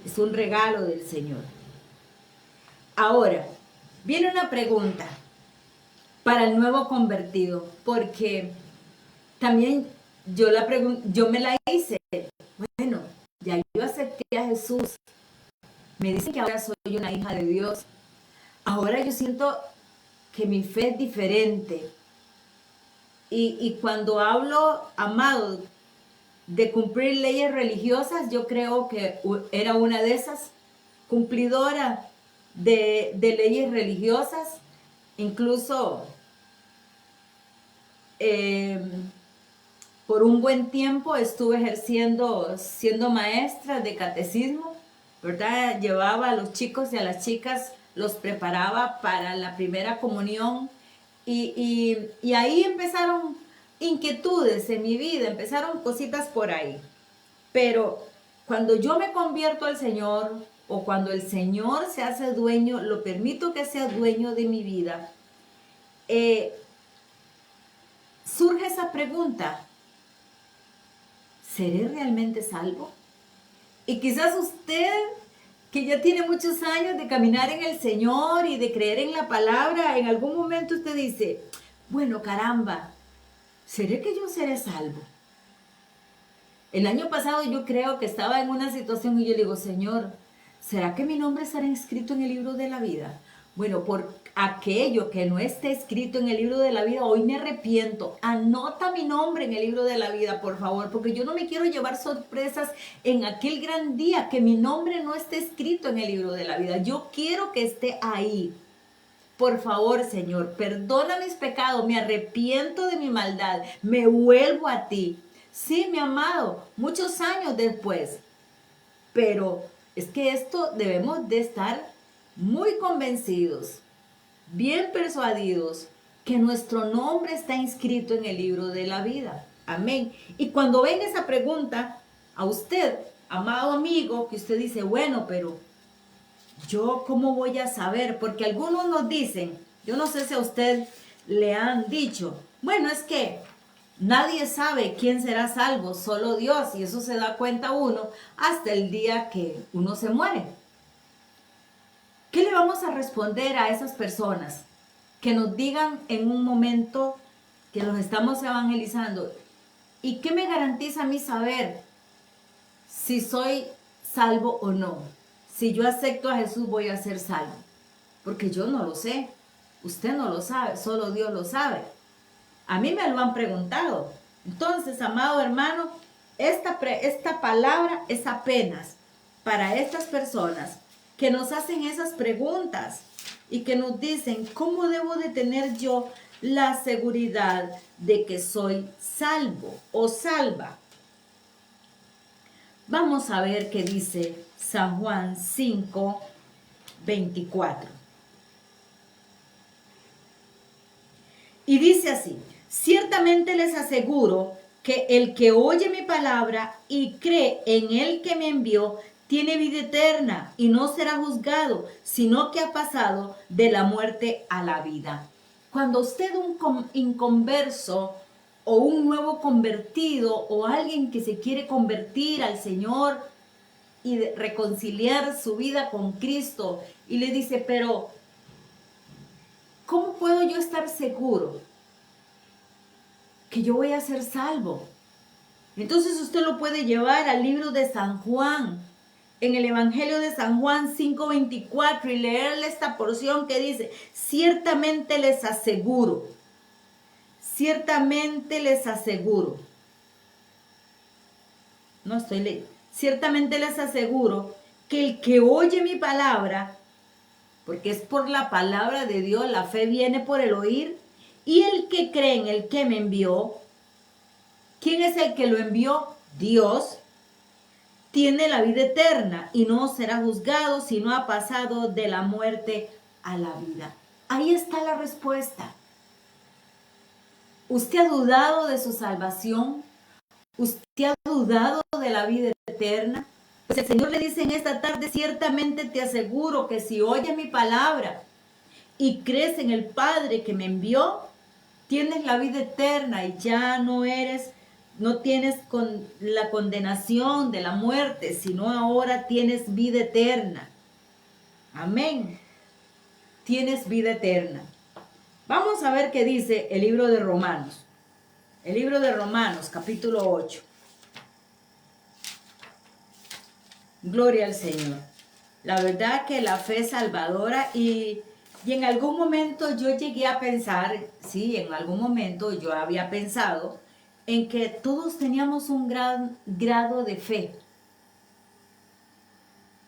es un regalo del Señor. Ahora, viene una pregunta para el nuevo convertido, porque también yo me la hice. Bueno, ya yo acepté a Jesús, me dicen que ahora soy una hija de Dios, ahora yo siento que mi fe es diferente, y cuando hablo, amado, de cumplir leyes religiosas. Yo creo que era una de esas, cumplidora de leyes religiosas. Incluso por un buen tiempo estuve siendo maestra de catecismo, ¿verdad? Llevaba a los chicos y a las chicas, los preparaba para la primera comunión y ahí empezaron inquietudes en mi vida, empezaron cositas por ahí. Pero cuando yo me convierto al Señor o cuando el Señor se hace dueño, lo permito que sea dueño de mi vida, surge esa pregunta: ¿seré realmente salvo? Y quizás usted, que ya tiene muchos años de caminar en el Señor y de creer en la palabra, en algún momento usted dice, bueno, caramba, ¿seré que yo seré salvo? El año pasado yo creo que estaba en una situación y yo le digo, Señor, ¿será que mi nombre estará inscrito en el libro de la vida? Bueno, por aquello que no esté escrito en el libro de la vida, hoy me arrepiento. Anota mi nombre en el libro de la vida, por favor, porque yo no me quiero llevar sorpresas en aquel gran día, que mi nombre no esté escrito en el libro de la vida. Yo quiero que esté ahí. Por favor, Señor, perdona mis pecados, me arrepiento de mi maldad, me vuelvo a ti. Sí, mi amado, muchos años después, pero es que esto debemos de estar muy convencidos, bien persuadidos, que nuestro nombre está inscrito en el libro de la vida. Amén. Y cuando venga esa pregunta a usted, amado amigo, que usted dice, bueno, pero ¿yo cómo voy a saber? Porque algunos nos dicen, yo no sé si a usted le han dicho, bueno, es que nadie sabe quién será salvo, solo Dios, y eso se da cuenta uno hasta el día que uno se muere. ¿Qué le vamos a responder a esas personas que nos digan en un momento que los estamos evangelizando? ¿Y qué me garantiza a mí saber si soy salvo o no? Si yo acepto a Jesús, voy a ser salvo. Porque yo no lo sé. Usted no lo sabe, solo Dios lo sabe. A mí me lo han preguntado. Entonces, amado hermano, esta palabra es apenas para estas personas que nos hacen esas preguntas y que nos dicen, ¿cómo debo de tener yo la seguridad de que soy salvo o salva? Vamos a ver qué dice San Juan 5, 24. Y dice así, ciertamente les aseguro que el que oye mi palabra y cree en el que me envió, tiene vida eterna y no será juzgado, sino que ha pasado de la muerte a la vida. Cuando usted, un inconverso o un nuevo convertido o alguien que se quiere convertir al Señor y reconciliar su vida con Cristo y le dice, pero ¿cómo puedo yo estar seguro que yo voy a ser salvo? Entonces usted lo puede llevar al libro de San Juan, en el Evangelio de San Juan 5:24 y leerle esta porción que dice, ciertamente les aseguro, no estoy leyendo, ciertamente les aseguro que el que oye mi palabra, porque es por la palabra de Dios, la fe viene por el oír, y el que cree en el que me envió, ¿quién es el que lo envió? Dios. Tiene la vida eterna y no será juzgado, sino ha pasado de la muerte a la vida. Ahí está la respuesta. ¿Usted ha dudado de su salvación? ¿Usted ha dudado de la vida eterna? Pues el Señor le dice en esta tarde, ciertamente te aseguro que si oyes mi palabra y crees en el Padre que me envió, tienes la vida eterna y ya no tienes la condenación de la muerte, sino ahora tienes vida eterna. Amén. Tienes vida eterna. Vamos a ver qué dice el libro de Romanos. El libro de Romanos, capítulo 8. Gloria al Señor. La verdad que la fe es salvadora y en algún momento yo llegué a pensar, sí, en algún momento yo había pensado en que todos teníamos un gran grado de fe.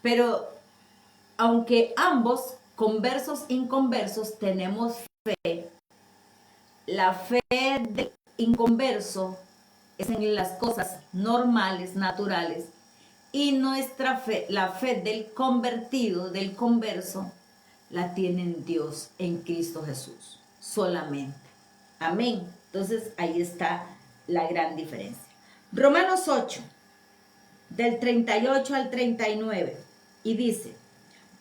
Pero aunque ambos, conversos e inconversos, tenemos fe, la fe del inconverso es en las cosas normales, naturales, y nuestra fe, la fe del convertido, del converso, la tiene en Dios, en Cristo Jesús, solamente. Amén. Entonces ahí está la gran diferencia. Romanos 8, del 38 al 39, y dice: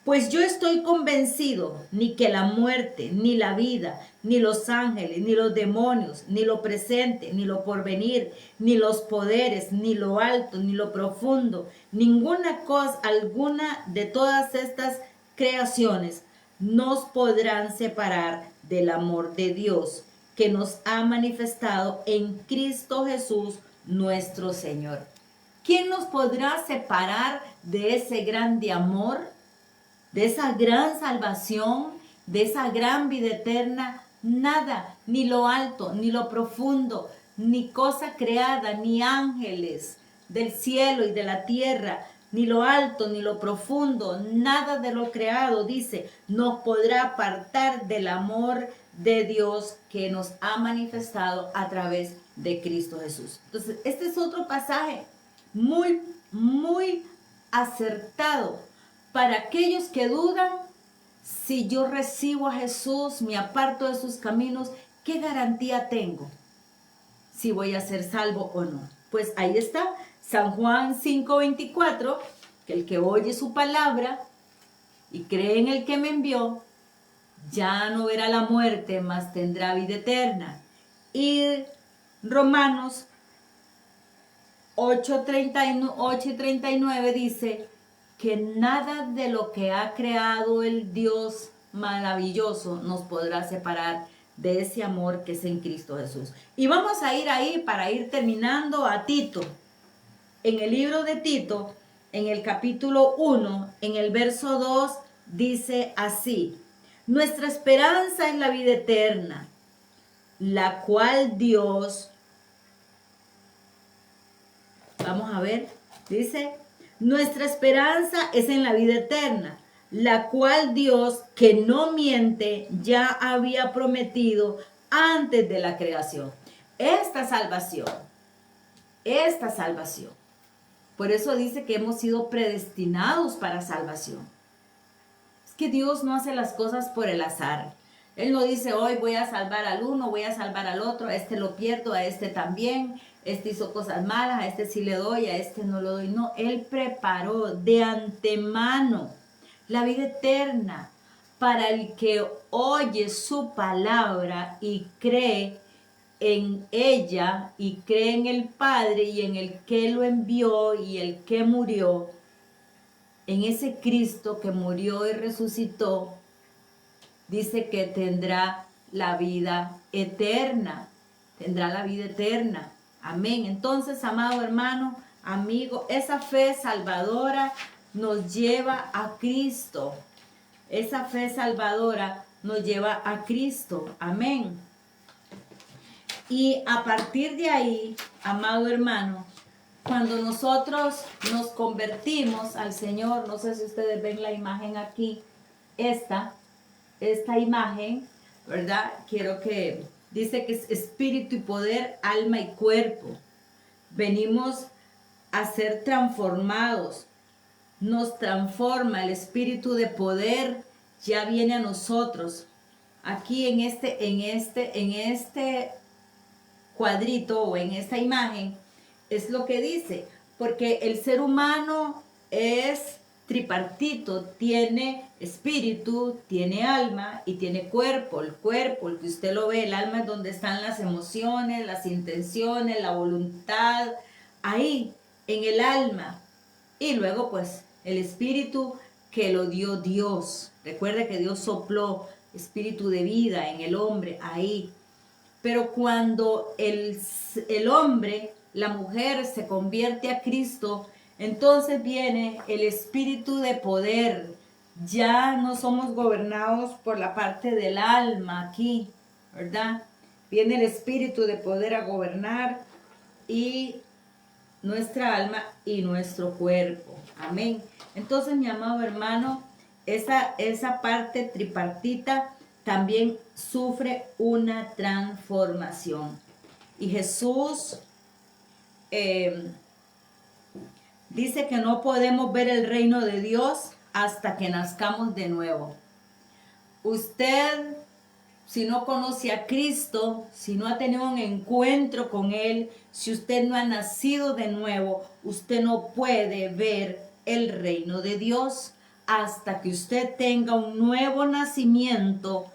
pues yo estoy convencido ni que la muerte, ni la vida, ni los ángeles, ni los demonios, ni lo presente, ni lo porvenir, ni los poderes, ni lo alto, ni lo profundo, ninguna cosa alguna de todas estas creaciones nos podrán separar del amor de Dios que nos ha manifestado en Cristo Jesús nuestro Señor. ¿Quién nos podrá separar de ese grande amor, de esa gran salvación, de esa gran vida eterna? Nada, ni lo alto, ni lo profundo, ni cosa creada, ni ángeles del cielo y de la tierra, ni lo alto, ni lo profundo, nada de lo creado, dice, nos podrá apartar del amor de Dios que nos ha manifestado a través de Cristo Jesús. Entonces, este es otro pasaje muy, muy acertado para aquellos que dudan. Si yo recibo a Jesús, me aparto de sus caminos, ¿qué garantía tengo si voy a ser salvo o no? Pues ahí está, San Juan 5:24, que el que oye su palabra y cree en el que me envió, ya no verá la muerte, mas tendrá vida eterna. Y Romanos 8:39 dice que nada de lo que ha creado el Dios maravilloso nos podrá separar de ese amor que es en Cristo Jesús. Y vamos a ir ahí para ir terminando a Tito. En el libro de Tito, en el capítulo 1, en el verso 2, dice así: nuestra esperanza es la vida eterna, la cual Dios, vamos a ver, dice, nuestra esperanza es en la vida eterna, la cual Dios, que no miente, ya había prometido antes de la creación. Esta salvación. Por eso dice que hemos sido predestinados para salvación. Es que Dios no hace las cosas por el azar. Él no dice, hoy voy a salvar al uno, voy a salvar al otro, a este lo pierdo, a este también, este hizo cosas malas, a este sí le doy, a este no lo doy. No, Él preparó de antemano la vida eterna para el que oye su palabra y cree en ella y cree en el Padre y en el que lo envió y el que murió, en ese Cristo que murió y resucitó. Dice que tendrá la vida eterna. Tendrá la vida eterna. Amén. Entonces, amado hermano, amigo, esa fe salvadora nos lleva a Cristo. Esa fe salvadora nos lleva a Cristo. Amén. Y a partir de ahí, amado hermano, cuando nosotros nos convertimos al Señor, no sé si ustedes ven la imagen aquí, esta imagen, ¿verdad? Quiero que, dice que es espíritu y poder, alma y cuerpo. Venimos a ser transformados. Nos transforma el espíritu de poder, ya viene a nosotros. Aquí en este cuadrito o en esta imagen es lo que dice, porque el ser humano es tripartito, tiene espíritu, tiene alma y tiene cuerpo. El cuerpo, el que usted lo ve, el alma es donde están las emociones, las intenciones, la voluntad, ahí, en el alma. Y luego pues el espíritu que lo dio Dios. Recuerde que Dios sopló espíritu de vida en el hombre ahí. Pero cuando el hombre, la mujer se convierte a Cristo, entonces viene el espíritu de poder. Ya no somos gobernados por la parte del alma aquí, ¿verdad? Viene el espíritu de poder a gobernar y nuestra alma y nuestro cuerpo. Amén. Entonces, mi amado hermano, esa parte tripartita también sufre una transformación. Y Jesús dice que no podemos ver el reino de Dios hasta que nazcamos de nuevo. Usted, si no conoce a Cristo, si no ha tenido un encuentro con Él, si usted no ha nacido de nuevo, usted no puede ver el reino de Dios. Hasta que usted tenga un nuevo nacimiento,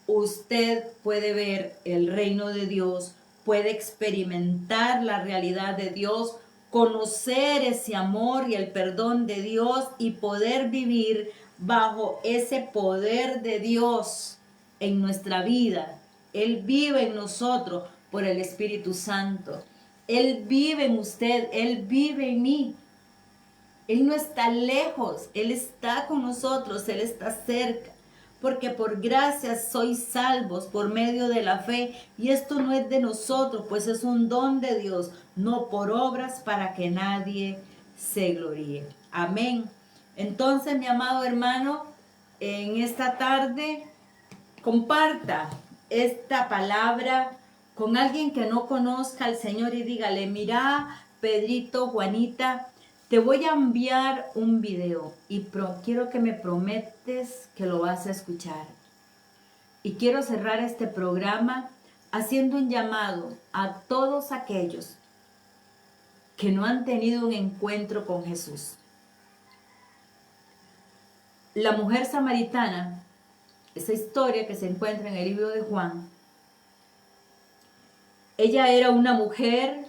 usted puede ver el reino de Dios, puede experimentar la realidad de Dios, conocer ese amor y el perdón de Dios y poder vivir bajo ese poder de Dios en nuestra vida. Él vive en nosotros por el Espíritu Santo. Él vive en usted, Él vive en mí. Él no está lejos, Él está con nosotros, Él está cerca. Porque por gracia sois salvos por medio de la fe. Y esto no es de nosotros, pues es un don de Dios, no por obras para que nadie se gloríe. Amén. Entonces, mi amado hermano, en esta tarde, comparta esta palabra con alguien que no conozca al Señor y dígale: mira, Pedrito, Juanita, te voy a enviar un video y quiero que me prometes que lo vas a escuchar. Y quiero cerrar este programa haciendo un llamado a todos aquellos que no han tenido un encuentro con Jesús. La mujer samaritana, esa historia que se encuentra en el libro de Juan, ella era una mujer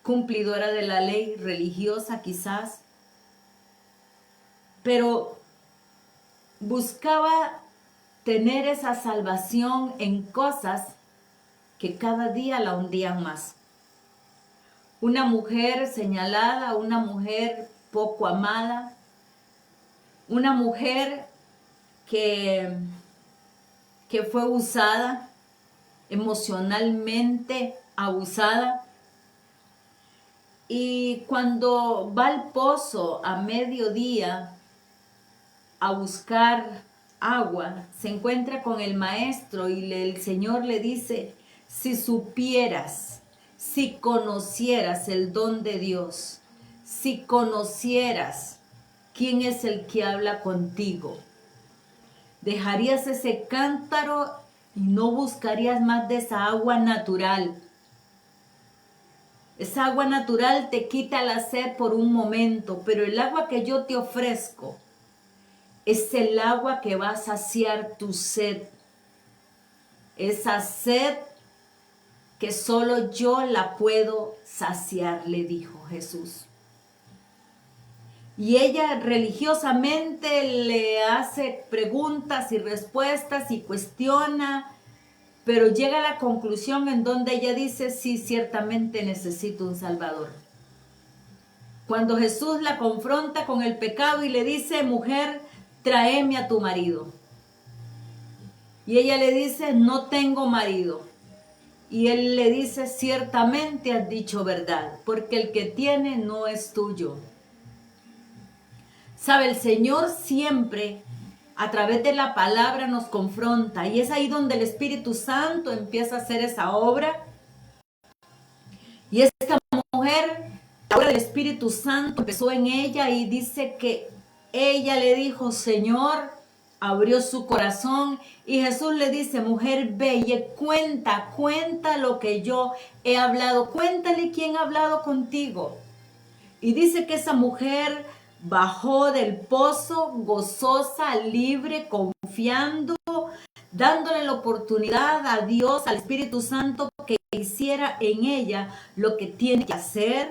cumplidora de la ley, religiosa quizás, pero buscaba tener esa salvación en cosas que cada día la hundían más. Una mujer señalada, una mujer poco amada, una mujer que fue usada, emocionalmente abusada. Y cuando va al pozo a mediodía a buscar agua, se encuentra con el maestro y el Señor le dice: si supieras, si conocieras el don de Dios, si conocieras quién es el que habla contigo, dejarías ese cántaro y no buscarías más de esa agua natural. Esa agua natural te quita la sed por un momento, pero el agua que yo te ofrezco es el agua que va a saciar tu sed. Esa sed que solo yo la puedo saciar, le dijo Jesús. Y ella religiosamente le hace preguntas y respuestas y cuestiona, pero llega a la conclusión en donde ella dice: sí, ciertamente necesito un Salvador. Cuando Jesús la confronta con el pecado y le dice: mujer, tráeme a tu marido. Y ella le dice: no tengo marido. Y él le dice: ciertamente has dicho verdad, porque el que tiene no es tuyo. Sabe, el Señor siempre a través de la palabra nos confronta, y es ahí donde el Espíritu Santo empieza a hacer esa obra. Y esta mujer, la obra del Espíritu Santo empezó en ella, y dice que ella le dijo: Señor, abrió su corazón, y Jesús le dice: mujer, ve y cuenta lo que yo he hablado, cuéntale quién ha hablado contigo. Y dice que esa mujer bajó del pozo gozosa, libre, confiando, dándole la oportunidad a Dios, al Espíritu Santo, que hiciera en ella lo que tiene que hacer.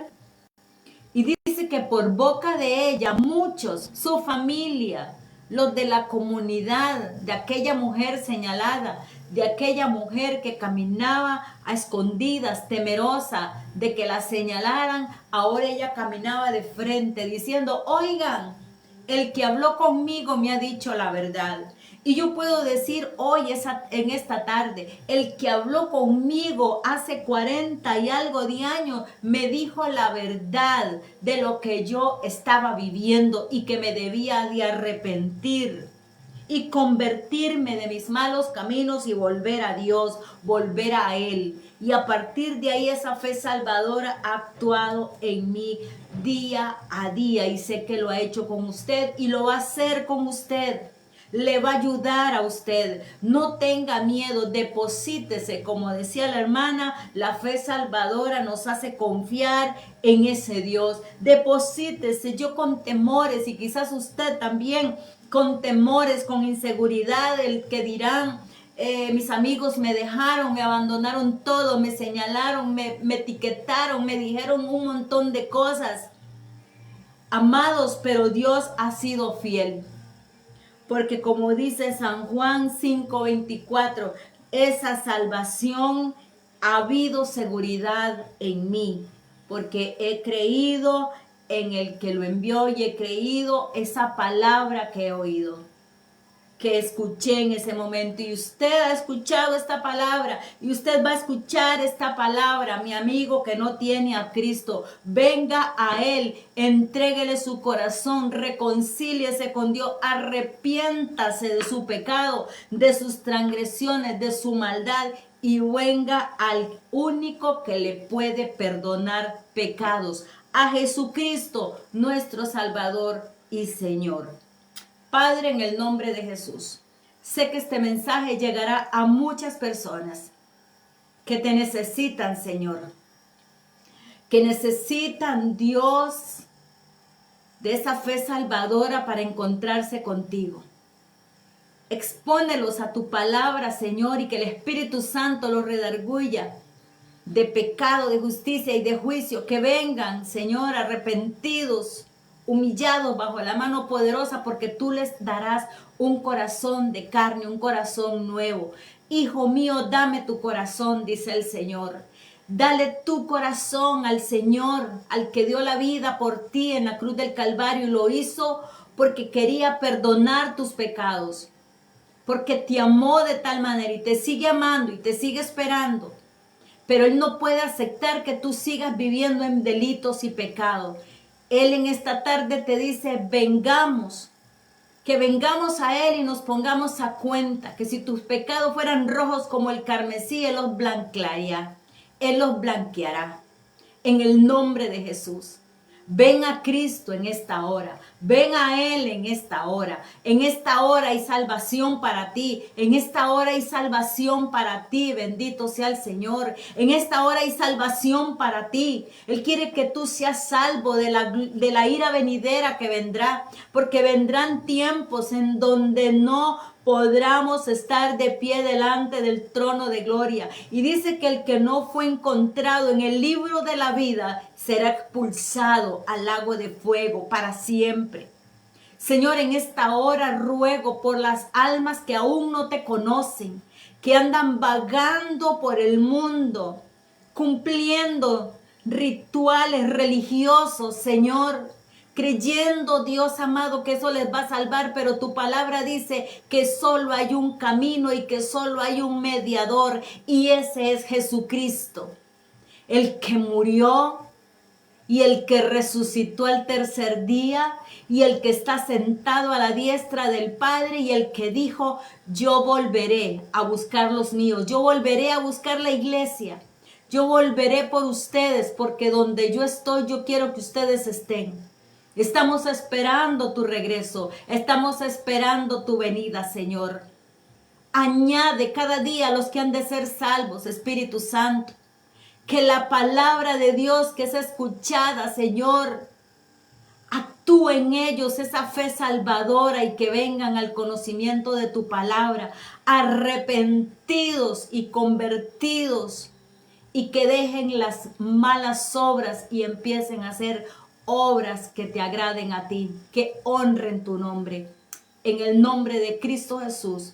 Y dice que por boca de ella muchos, su familia, los de la comunidad, de aquella mujer señalada, de aquella mujer que caminaba a escondidas, temerosa de que la señalaran, ahora ella caminaba de frente diciendo: oigan, el que habló conmigo me ha dicho la verdad. Y yo puedo decir hoy, en esta tarde, el que habló conmigo hace 40 y algo de años, me dijo la verdad de lo que yo estaba viviendo y que me debía de arrepentir y convertirme de mis malos caminos y volver a Dios, volver a Él. Y a partir de ahí esa fe salvadora ha actuado en mí día a día y sé que lo ha hecho con usted y lo va a hacer con usted. Le va a ayudar a usted. No tenga miedo, deposítese. Como decía la hermana, la fe salvadora nos hace confiar en ese Dios. Deposítese. Yo con temores, y quizás usted también con temores, con inseguridad, el que dirán, mis amigos me dejaron, me abandonaron todo, me señalaron, me etiquetaron, me dijeron un montón de cosas. Amados, pero Dios ha sido fiel. Porque como dice San Juan 5:24, esa salvación ha habido seguridad en mí, porque he creído en el que lo envió y he creído esa palabra que he oído, que escuché en ese momento. Y usted ha escuchado esta palabra y usted va a escuchar esta palabra, mi amigo que no tiene a Cristo. Venga a Él, entréguele su corazón, reconcíliese con Dios, arrepiéntase de su pecado, de sus transgresiones, de su maldad y venga al único que le puede perdonar pecados, a Jesucristo, nuestro Salvador y Señor. Padre, en el nombre de Jesús, sé que este mensaje llegará a muchas personas que te necesitan, Señor, que necesitan, Dios, de esa fe salvadora para encontrarse contigo. Expónelos a tu palabra, Señor, y que el Espíritu Santo los redarguya de pecado, de justicia y de juicio. Que vengan, Señor, arrepentidos, humillados bajo la mano poderosa, porque tú les darás un corazón de carne, un corazón nuevo. Hijo mío, dame tu corazón, dice el Señor. Dale tu corazón al Señor, al que dio la vida por ti en la cruz del Calvario, y lo hizo porque quería perdonar tus pecados, porque te amó de tal manera y te sigue amando y te sigue esperando. Pero Él no puede aceptar que tú sigas viviendo en delitos y pecados. Él en esta tarde te dice, vengamos, que vengamos a Él y nos pongamos a cuenta, que si tus pecados fueran rojos como el carmesí, Él los blanqueará. Él los blanqueará. En el nombre de Jesús. Ven a Cristo en esta hora. Ven a Él en esta hora. En esta hora hay salvación para ti. En esta hora hay salvación para ti. Bendito sea el Señor. En esta hora hay salvación para ti. Él quiere que tú seas salvo de la ira venidera que vendrá. Porque vendrán tiempos en donde no podremos estar de pie delante del trono de gloria. Y dice que el que no fue encontrado en el libro de la vida será expulsado al lago de fuego para siempre. Señor, en esta hora ruego por las almas que aún no te conocen, que andan vagando por el mundo, cumpliendo rituales religiosos, Señor, creyendo, Dios amado, que eso les va a salvar, pero tu palabra dice que solo hay un camino y que solo hay un mediador, y ese es Jesucristo, el que murió y el que resucitó al tercer día y el que está sentado a la diestra del Padre y el que dijo, yo volveré a buscar los míos, yo volveré a buscar la iglesia, yo volveré por ustedes, porque donde yo estoy, yo quiero que ustedes estén. Estamos esperando tu regreso. Estamos esperando tu venida, Señor. Añade cada día a los que han de ser salvos, Espíritu Santo. Que la palabra de Dios que es escuchada, Señor, actúe en ellos esa fe salvadora y que vengan al conocimiento de tu palabra, arrepentidos y convertidos, y que dejen las malas obras y empiecen a hacer obras que te agraden a ti, que honren tu nombre. En el nombre de Cristo Jesús.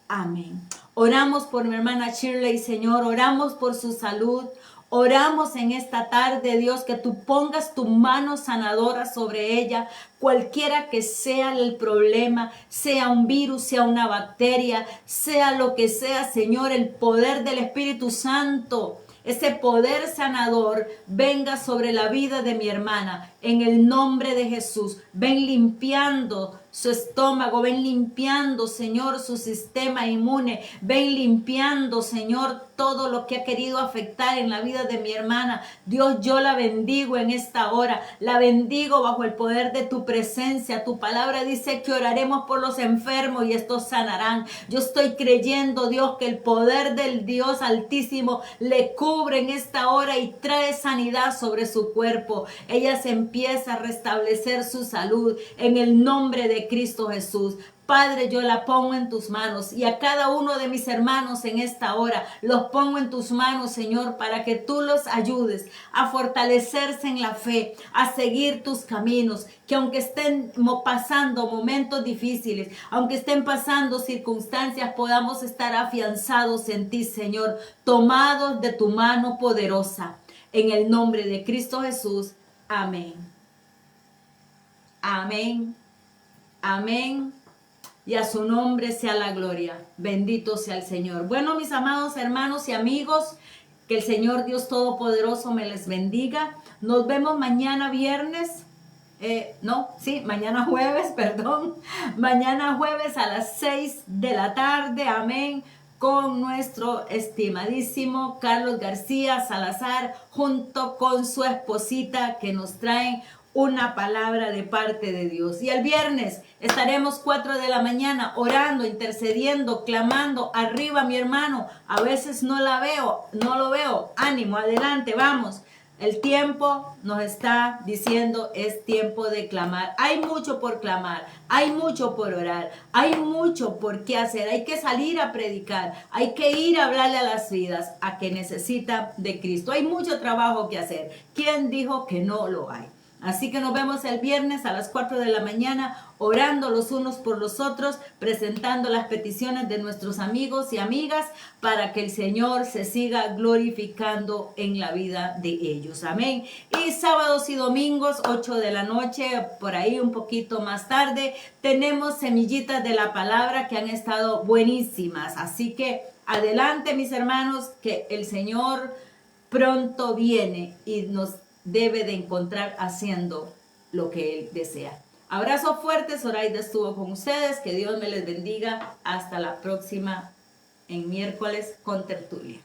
Amén. Oramos por mi hermana Shirley, Señor. Oramos por su salud. Oramos en esta tarde, Dios, que tú pongas tu mano sanadora sobre ella, cualquiera que sea el problema, sea un virus, sea una bacteria, sea lo que sea, Señor, el poder del Espíritu Santo, ese poder sanador venga sobre la vida de mi hermana, en el nombre de Jesús. Ven limpiando su estómago, ven limpiando, Señor, su sistema inmune, ven limpiando, Señor, todo lo que ha querido afectar en la vida de mi hermana. Dios, yo la bendigo en esta hora, la bendigo bajo el poder de tu presencia. Tu palabra dice que oraremos por los enfermos y estos sanarán. Yo estoy creyendo, Dios, que el poder del Dios Altísimo le cubre en esta hora y trae sanidad sobre su cuerpo. Ella se empieza a restablecer su salud en el nombre de Cristo Jesús. Padre, yo la pongo en tus manos y a cada uno de mis hermanos en esta hora los pongo en tus manos, Señor, para que tú los ayudes a fortalecerse en la fe, a seguir tus caminos, que aunque estén pasando momentos difíciles, aunque estén pasando circunstancias, podamos estar afianzados en ti, Señor, tomados de tu mano poderosa. En el nombre de Cristo Jesús. Amén. Amén. Amén. Y a su nombre sea la gloria. Bendito sea el Señor. Bueno, mis amados hermanos y amigos, que el Señor Dios Todopoderoso me les bendiga. Nos vemos mañana viernes. Mañana jueves, perdón. Mañana jueves a las 6 de la tarde. Amén. Con nuestro estimadísimo Carlos García Salazar, junto con su esposita, que nos traen una palabra de parte de Dios. Y el viernes estaremos 4 de la mañana orando, intercediendo, clamando. Arriba, mi hermano. A veces no lo veo. Ánimo, adelante, vamos. El tiempo nos está diciendo es tiempo de clamar. Hay mucho por clamar, hay mucho por orar, hay mucho por qué hacer. Hay que salir a predicar, hay que ir a hablarle a las vidas a que necesitan de Cristo. Hay mucho trabajo que hacer. ¿Quién dijo que no lo hay? Así que nos vemos el viernes a las 4 de la mañana orando los unos por los otros, presentando las peticiones de nuestros amigos y amigas para que el Señor se siga glorificando en la vida de ellos. Amén. Y sábados y domingos, 8 de la noche, por ahí un poquito más tarde, tenemos semillitas de la palabra que han estado buenísimas. Así que adelante, mis hermanos, que el Señor pronto viene y nos debe de encontrar haciendo lo que Él desea. Abrazos fuertes, Zoraida estuvo con ustedes, que Dios me les bendiga, hasta la próxima en miércoles con tertulia.